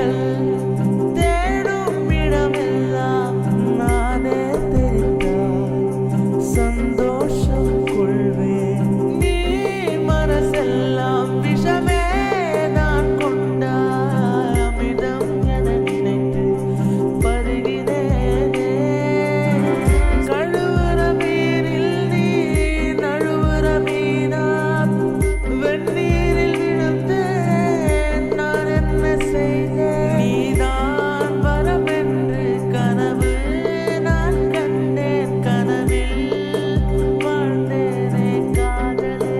நினைவுகள் தேடும் இடமெல்லாம் நானே தெரிந்தால் சந்தோஷம் கொள்வேன். நீ மனசெல்லாம் விஷமே நான் கொண்டாய் அமிர்தம் என நினைத்து பருகினேனே. கழுவுற மீனில் நீ நழுவுற மீனா வெந்நீரில் விழுந்தேன் நான் என்ன செய்தேன். நீதான் வரமென்று கனவு நான் கண்டேன் கனவில் வாழ்ந்தேனே காதலே.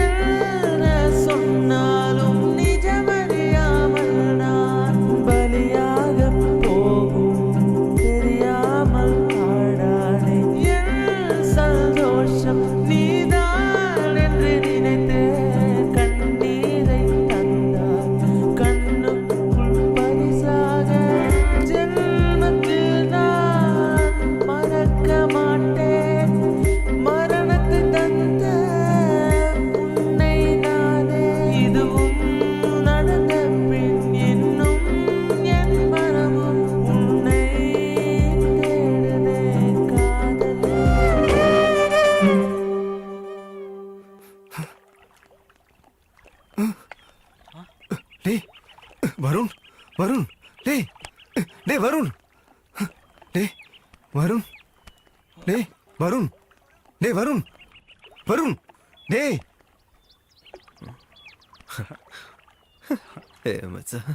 என்ன சொன்னாலும் நிஜமறியாமல் நான் பலியாகப் போகும் தெரியாமல் ஆடானே. என் சந்தோஷம் நீதான் என்று நினைத்தேன் கண்ணீரை தந்தார் கண்ணுக்குள் பரிசாக. ஜென்மத்தில் நான் மறக்க மாட்டேன் மரணத்தை தந்த உன்னை நானே. இதுவும் நடந்த பின் இன்னும் என் மனமும் உன்னை தேடுதே காதலே. டேய் வருண் வருண் டேய் டேய் வருண் டேய் வருண் டேய் வருண் டேய் வருண் வருண் டேய். மச்சான்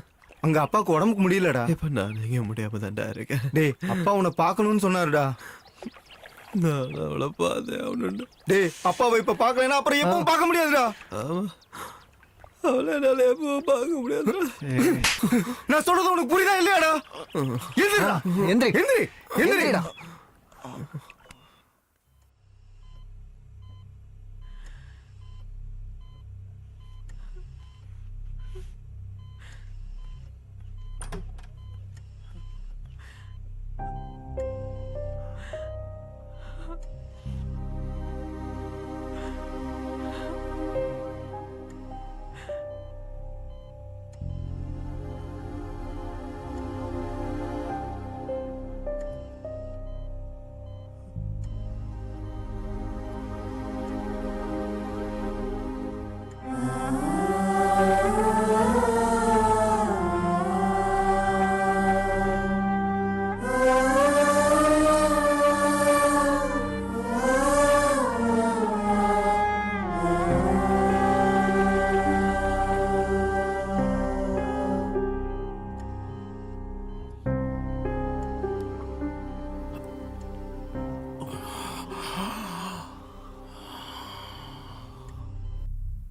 அங்க அப்பாவுக்கு உடம்புக்கு முடியலடா. இப்ப நான் எங்க முடியாம தான்டா இருக்கேன். டேய் அப்பா உன்னை பார்க்கணும்னு சொன்னாருடா. நான் அவளை பார்த்தேன் அவனு. டேய் அப்பாவை இப்ப பார்க்கலைன்னா அப்புறம் எப்பவும் பார்க்க முடியாதுடா. ஆமா அவளை என்னால எப்பவும் பார்க்க முடியாது. நான் சொல்றது உனக்கு புரியுதா இல்லையாடா? எந்திரிடா எந்திரி எந்திரிடா.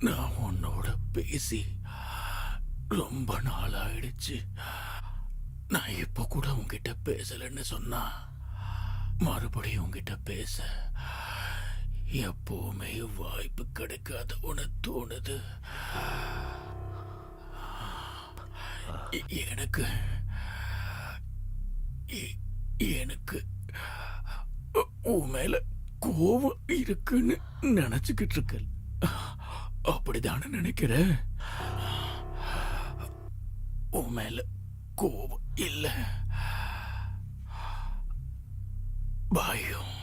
நான் உன்னோட பேசி ரொம்ப நாள் ஆயிடுச்சு. நான் இப்ப கூட உன்கிட்ட பேசலன்னு சொன்னா மறுபடியும் உன்கிட்ட பேச எப்பவுமே வாய்ப்பு கிடைக்காத உன தோணுது. எனக்கு எனக்கு உன் மேல கோவம் இருக்குன்னு நினைச்சுக்கிட்டு இருக்க. அப்படிதானே நினைக்கிற? உன் மேல கோவம் இல்ல, பயம்.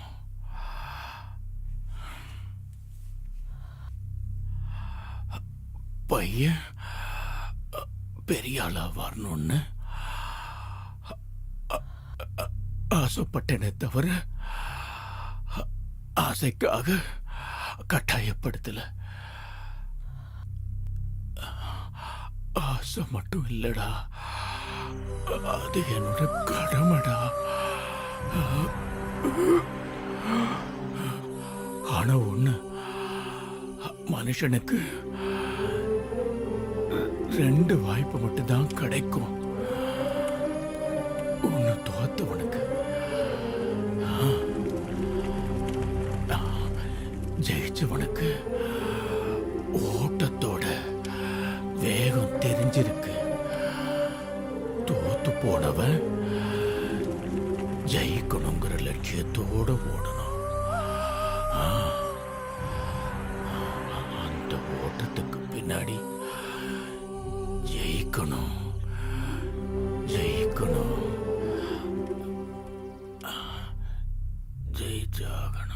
பையன் பெரிய ஆளா வரணும்னு ஆசைப்பட்டேனே தவிர ஆசைக்காக கட்டாயப்படுத்தல. ஆசை மட்டும் இல்லடா, அது என்னோட கடமைடா. ஆனா ஒண்ணு, மனுஷனுக்கு 2 வாய்ப்பு மட்டும்தான் கிடைக்கும். ஒன்னு தோத்தவனுக்கு, ஜெயிச்சவனுக்கு ஓட்டத்தோட வேகம் தெரிஞ்சிருக்கு. தோத்து போனவன் ஜெயிக்கணுங்கிற லட்சியத்தோட ஓடணும். அந்த ஓட்டத்துக்கு பின்னாடி ஜெயிக்கணும், ஜெயிக்கணும், ஜெயிச்சாகணும்.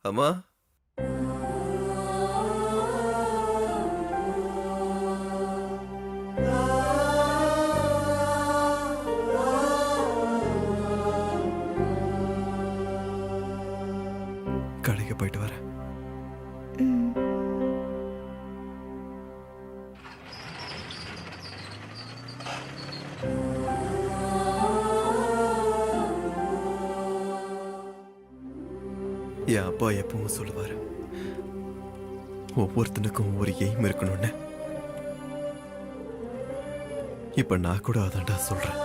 அம்மா, கடைக்கு போயிட்டு வரேன். என் அப்பா எப்பவும் சொல்லுவாரு, ஒவ்வொருத்தனுக்கும் ஒவ்வொரு எய்ம் இருக்கணும்னு. இப்ப நான் கூட அதான்டா சொல்றேன்.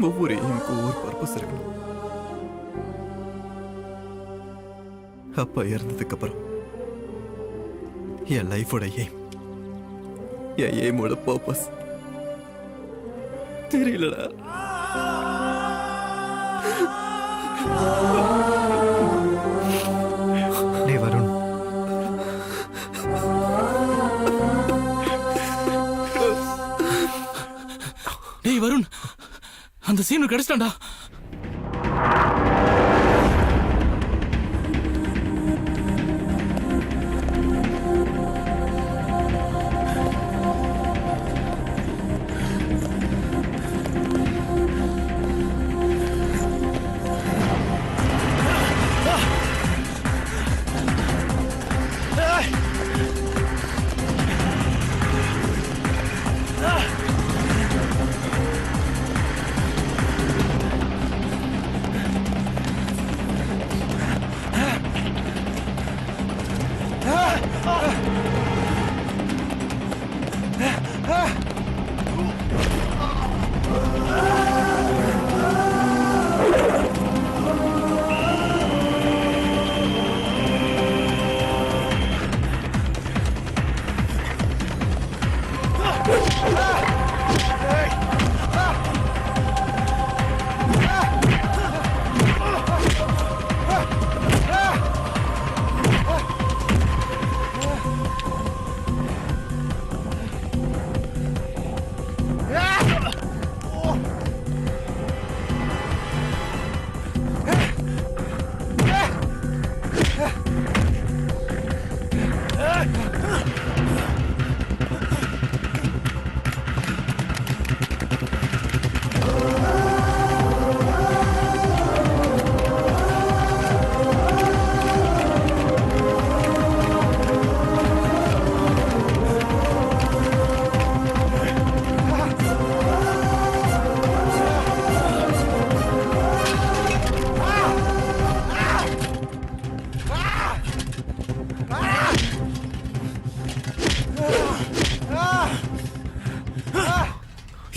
ஒவ்வொரு எய்முக்கும் ஒவ்வொரு பர்பஸ் இருக்கணும். அப்பா இறந்ததுக்கு அப்புறம் என் லைஃபோட எய்ம், என் எய்மோட பர்பஸ் தெரியலடா. டேய் வருண், டேய் வருண், அந்த சீனு கிடைச்சிட்டான்டா.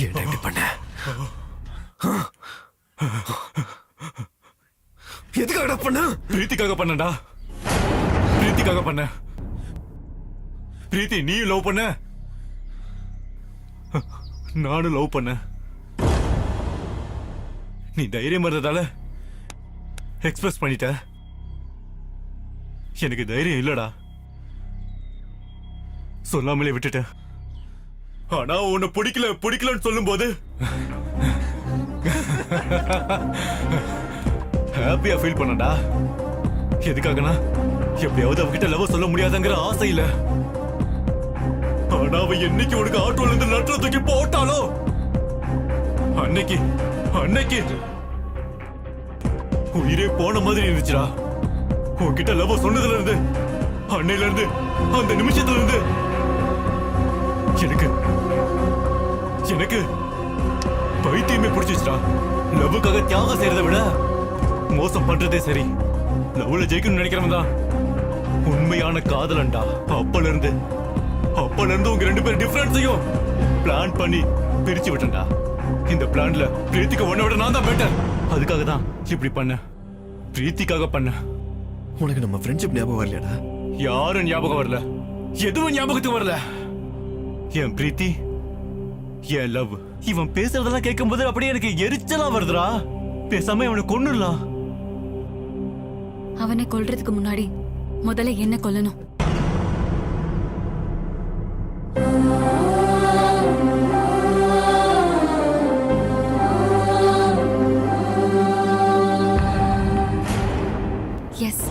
ஏன்டா இப்படி பண்ண? எதுக்காகடா பண்ண? பிரீத்திக்காக பண்ணடா. பிரீத்திக்காக பண்ண. பிரீத்தி நீ லவ் பண்ண, நானும் லவ் பண்ண. நீ தைரியம் இருந்ததால எக்ஸ்பிரஸ் பண்ணிட்ட. எனக்கு தைரியம் இல்லடா, சொல்லாமலே விட்டுட்டேன். ஆனா உன்னை பிடிக்கலன்னு சொல்லும் போது ஹாப்பியா ஃபீல் பண்ணடா. எதுக்காகனா எப்படியாவது அவகிட்ட லவ் சொல்ல முடியாதுங்கிற ஆசை இல்ல. ஆனா அவ என்னைக்கு உனக்கு ஆட்டோல இருந்து லட்டரை தூக்கி போட்டாலோ அன்னைக்கு உயிரே போன மாதிரி இருந்துச்சுடா. உன்கிட்ட லவ் சொன்னதுல இருந்து, அன்னையில இருந்து, அந்த நிமிஷத்துல இருந்து எனக்கு பைத்தியமே பிடிச்சிச்சுடா. லவ்வுக்காக தியாகம் செய்யறதை விட மோசம் பண்றதே சரி. லவ்ல ஜெயிக்கணும்னு நினைக்கிறவன் தான் உண்மையான காதலன்டா. அப்பல இருந்து உங்க 2 பேரும் டிஃபரன்ஸையும் பிளான் பண்ணி பிரிச்சு விட்டேன்டா. இந்த பிளான்ல பிரீத்திக்கு உன்னை விட நான் தான் பெட்டர். அதுக்காக தான் இப்படி பண்ண. பிரீத்திக்காக பண்ண. உனக்கு நம்ம ஃப்ரெண்ட்ஷிப் ஞாபகம் வரலடா? யாரும் ஞாபகம் வரல, எதுவும் ஞாபகத்துக்கு வரல. என் பிரீத்தி, என் லவ். இவன் பேசுறதெல்லாம் கேட்கும் போது அப்படியே எனக்கு எரிச்சலா வருதுடா. பேசாம அவனை கொன்னுடலாம். அவனை கொல்றதுக்கு முன்னாடி முதல்ல என்ன கொல்லணும். எஸ்,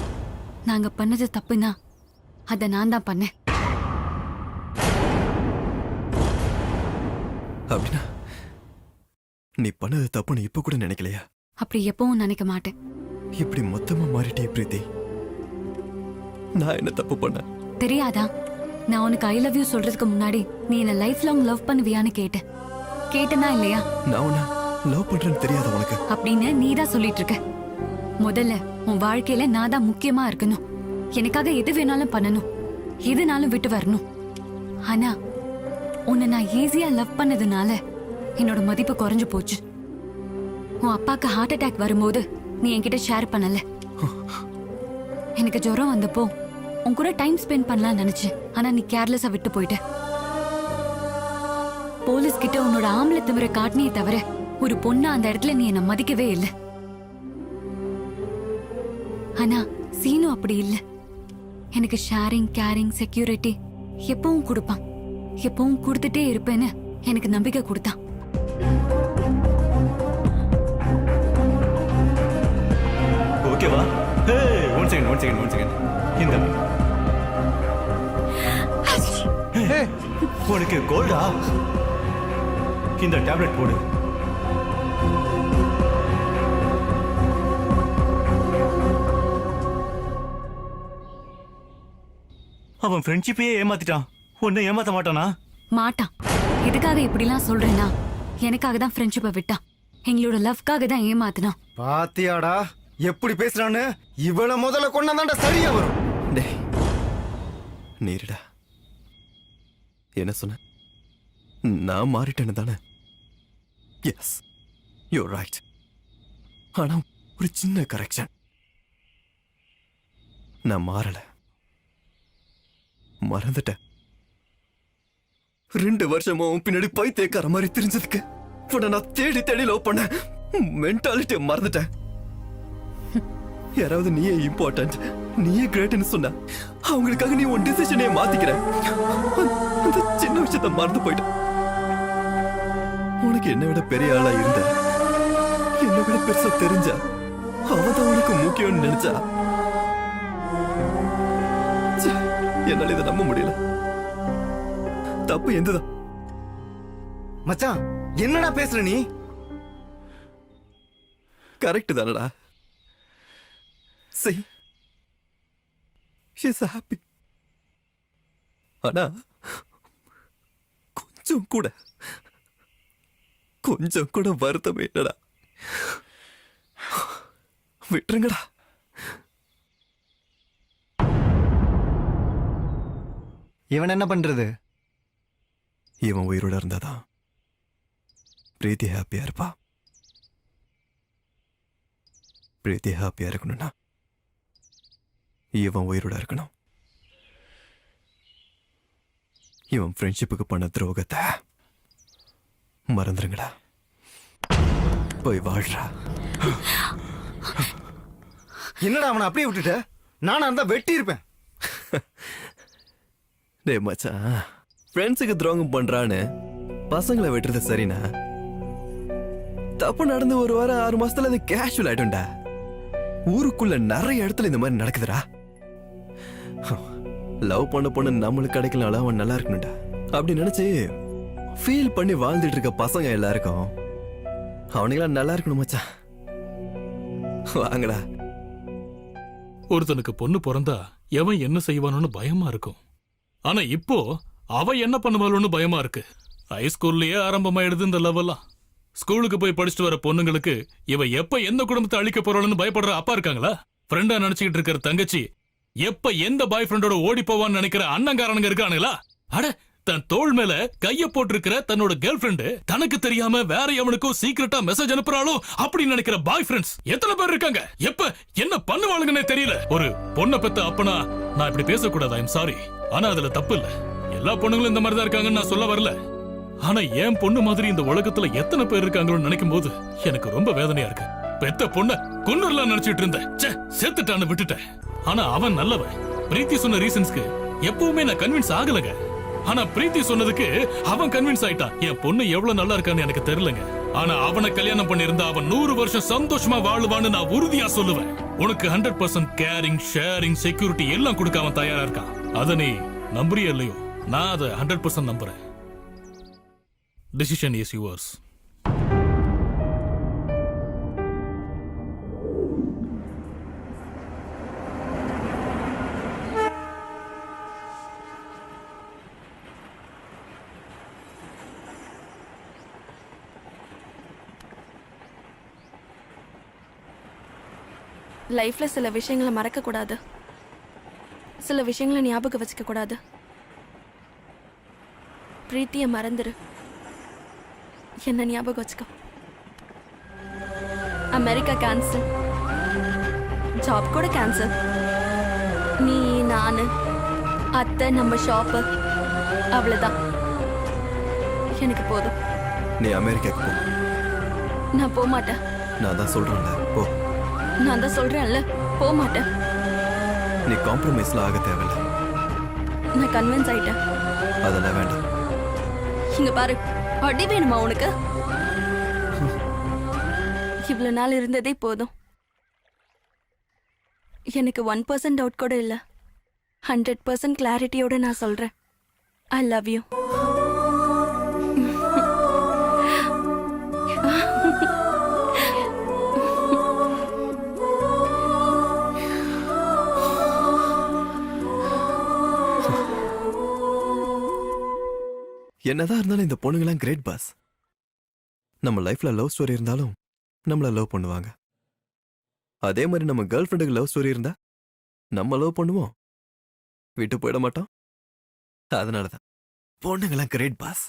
நாங்க பண்ணது தப்புனா அத நான் தான் பண்ணேன். அப்படின்னா நீ பண்ணது தப்புன்னு இப்ப கூட நினைக்கலையா? அப்படி எப்பவும் நினைக்க மாட்டேன். இப்படி மொத்தமா மாறிட்டே பிரீத்தி. நான் என்ன தப்பு பண்ண? தெரியாதா, நான் உனக்கு ஐ லவ் யூ சொல்றதுக்கு முன்னாடி நீ என்ன லைஃப் லாங் லவ் பண்ணுவியான்னு கேட்டனா இல்லையா? நான் உன்னை லவ் பண்றேன்னு தெரியாத உனக்கு? அப்படின்னு நீ தான் சொல்லிட்டு இருக்க. முதல்ல உன் வாழ்க்கையில நான் தான் முக்கியமா இருக்கணும். எனக்காக எது வேணாலும் பண்ணணும், எதுனாலும் விட்டு வரணும். ஆனா உன்னை நான் ஈஸியா லவ் பண்ணதுனால என்னோட மதிப்பு குறைஞ்சு போச்சு. உன் அப்பாக்கு ஹார்ட் அட்டாக் வரும்போது நீ என்கிட்ட ஷேர் பண்ணல. எனக்கு ஜுரம் வந்தப்போ உன் கூட டைம் ஸ்பெண்ட் பண்ணலாம் நினைச்சேன். ஆனா நீ கேர்லெஸ்ஸா விட்டு போயிட்ட. போலீஸ் கிட்ட உன்னோட ஆம்பளை திமிர காட்டினே தவிர ஒரு பொண்ணு அந்த இடத்துல நீ என்ன மதிக்கவே இல்லை. ஆனா சீனு அப்படி இல்ல. எனக்கு ஷேரிங், கேரிங், செக்யூரிட்டி எப்பவும் கொடுப்பான். எப்பவும் கொடுத்துட்டே இருப்பேன்னு எனக்கு நம்பிக்கை கொடுத்தான். ஓகேவா? One second. இந்த உனக்கு கோல்டா? இந்த டேப்லெட் போடு. அவன் ஃப்ரெண்ட்ஷிப்பையே ஏமாத்திட்டான். உன்னை ஏமாத்த மாட்டானா? மாட்டான். எதுக்காக இப்படிலாம் சொல்றேன்னா, எனக்காக தான் ஃப்ரெண்ட்ஷிப்பை விட்டான். எங்களோட லவ்க்காக தான் ஏமாத்தினான். பாத்தியாடா எப்படி பேசுறான்னு? இவள முதல்ல கொண்டாந்தாண்டா சரியா வரும். டேய் நீருடா, என்ன சொன்ன? நான் மாறிட்டேன்னு தானே? Yes, you right. ஆனா ஒரு சின்ன கரெக்ஷன். நான் மாறல, மறந்துட்டேன். 2 வருஷமா உன் பின்னாடி பைத்தியக்கார மாதிரி தெரிஞ்சதுக்கு உன்னை நான் தேடி லவ் பண்ண மென்டாலிட்டியை மறந்துட்டேன். யாராவது நீயே இம்பார்ட்டன்ட், நீயே கிரேட்னு சொன்ன அவங்களுக்காக நீ உன் டிசிஷனே மாத்திக்கிற. அந்த சின்ன விஷயத்த மறந்து போயிட்ட. உனக்கு என்னை விட பெரிய ஆளா இருந்த, என்னை விட பெருசா தெரிஞ்ச அவதான் உனக்கு முக்கியம்னு நினைச்சா. என்னால இதை நம்ப முடியல. தப்பு எந்ததான்? மச்சான் என்னடா பேசுற நீ? கரெக்ட் தானடா? See, she's happy. ஆனா கொஞ்சம் கூட வருத்தமே இல்லடா. விட்டுருங்கடா. இவன் என்ன பண்றது? இவன் உயிரோட இருந்தாதான் பிரீத்தி ஹாப்பியா இருப்பா. பிரீத்தி ஹாப்பியா இருக்கணும்னா இவன் உயிரோட இருக்கணும். இவன் ஃப்ரெண்ட்ஷிப்புக்கு பண்ண துரோகத்தை மறந்துருங்கடா. போய் வாழ்றா. என்னடா அவனை அப்படியே விட்டுட்ட? நானா இருந்தா வெட்டி இருப்பேன். டேய் மச்சான், ஃப்ரெண்ட்ஸுக்கு துரோகம் பண்றான்னு பசங்களை வெட்டுறது சரினா? தப்பு நடந்து 1 வாரம் 6 மாசத்துல அது கேஷுவல் ஆயிடும்டா. ஊருக்குள்ள நிறைய இடத்துல இந்த மாதிரி நடக்குதுடா. லவ் பண்ண பொண்ணு நம்மளுக்கு கிடைக்கலனால அவன் நல்லா இருக்கணும்டா அப்படி நினைச்சு ஃபீல் பண்ணி வாழ்ந்துட்டு இருக்க பசங்க எல்லாருக்கும் அவனுங்களாம் நல்லா இருக்கணும் மச்சான். வாங்கடா. ஒருத்தனுக்கு பொண்ணு பிறந்தா எவன் என்ன செய்வானோன்னு பயமா இருக்கும். ஆனா இப்போ அவ என்ன பண்ணுவாளோன்னு பயமா இருக்கு. ஹைஸ்கூல்லயே ஆரம்பமாயிடுது இந்த லெவல்லாம். ஸ்கூலுக்கு போய் படிச்சுட்டு வர பொண்ணுங்களுக்கு இவ எப்ப எந்த குடும்பத்தை அழிக்க போறாள்னு பயப்படுற அப்பா இருக்காங்களா? ஃப்ரெண்டா நினைச்சுக்கிட்டு இருக்கிற தங்கச்சி எப்ப எந்த பாய் ஃப்ரெண்டோட ஓடி போவான்னு நினைக்கிற அண்ணங்காரனுங்க இருக்கானுங்களா? அட, தன் தோள் மேல கைய போட்டிருக்கிற தன்னோட கேர்ள் ஃப்ரெண்டு தனக்கு தெரியாம வேற எவனுக்கும் சீக்கிரட்டா மெசேஜ் அனுப்புறாளோ அப்படின்னு நினைக்கிற பாய் ஃப்ரெண்ட்ஸ் எத்தனை பேர் இருக்காங்க? எப்ப என்ன பண்ணுவாளுங்கன்னே தெரியல. ஒரு பொண்ணை பெத்த அப்பனா நான் இப்படி பேசக்கூடாது, ஐம் சாரி. ஆனா அதுல தப்பு இல்ல. எல்லா பொண்ணுங்களும் இந்த மாதிரி தான் இருக்காங்கன்னு நான் சொல்ல வரல. ஆனா என் பொண்ணு மாதிரி இந்த உலகத்துல எத்தனை பேர் இருக்காங்களோன்னு நினைக்கும் போது எனக்கு ரொம்ப வேதனையா இருக்கு. பெத்த பொண்ண கொன்னுறலாம் நினைச்சிட்டு இருந்தேன். செத்துட்டான்னு விட்டுட்டேன். ஆனா அவன் நல்லவன். பிரீத்தி சொன்ன ரீசன்ஸ்க்கு எப்பவுமே நான் கன்வின்ஸ் ஆகலங்க. ஆனா பிரீத்தி சொன்னதுக்கு அவன் கன்வின்ஸ் ஆயிட்டான். என் பொண்ணு எவ்வளவு நல்லா இருக்கான்னு எனக்கு தெரியலங்க. ஆனா அவனை கல்யாணம் பண்ணிருந்தா அவன் 100 வருஷம் சந்தோஷமா வாழுவான்னு நான் உறுதியா சொல்லுவேன். உனக்கு 100% கேரிங், ஷேரிங், செக்யூரிட்டி எல்லாம் கொடுக்க அவன் தயாரா இருக்கான். அத நீ நம்புறிய இல்லையோ, நான் அதை 100% நம்புறேன். Decision is yours. லைஃப்ல சில விஷயங்களை மறக்க கூடாது. சில விஷயங்களை ஞாபகம் வச்சுக்க கூடாது. பிரீத்திய மறந்துரு. என்ன ஞாபகம் வச்சுக்கோ. அமெரிக்கா கேன்சல், ஜாப் கூட கேன்சல். நீ, நானு, அத்தை, நம்ம ஷாப்பு, அவ்வளவுதான். எனக்கு போதும். நீ அமெரிக்காக்கு போ. நான் போக மாட்டேன். நான் தான் சொல்றேன்ல, போ. நான் தான் சொல்றேன்ல, போக மாட்டேன். நீ காம்ப்ரமைஸ்ல ஆக தேவையில்ல. நான் கன்வின்ஸ் ஆயிட்டேன். அதெல்லாம் வேண்டாம். இங்க பாரு, அடி வேணுமா உனக்கு? இவ்வளவு நாள் இருந்ததே போதும். எனக்கு 1% டவுட் கூட இல்ல. 100% கிளாரிட்டியோட நான் சொல்றேன், ஐ லவ் யூ. என்னதான் இருந்தாலும் இந்த பொண்ணுங்களாம் கிரேட் பாஸ். நம்ம லைஃப்ல லவ் ஸ்டோரி இருந்தாலும் நம்மள லவ் பண்ணுவாங்க. அதே மாதிரி நம்ம கேர்ள் ஃப்ரெண்டுக்கு லவ் ஸ்டோரி இருந்தா நம்ம லவ் பண்ணுவோம், விட்டு போயிட மாட்டோம். அதனாலதான் பொண்ணுங்களாம் கிரேட் பாஸ்.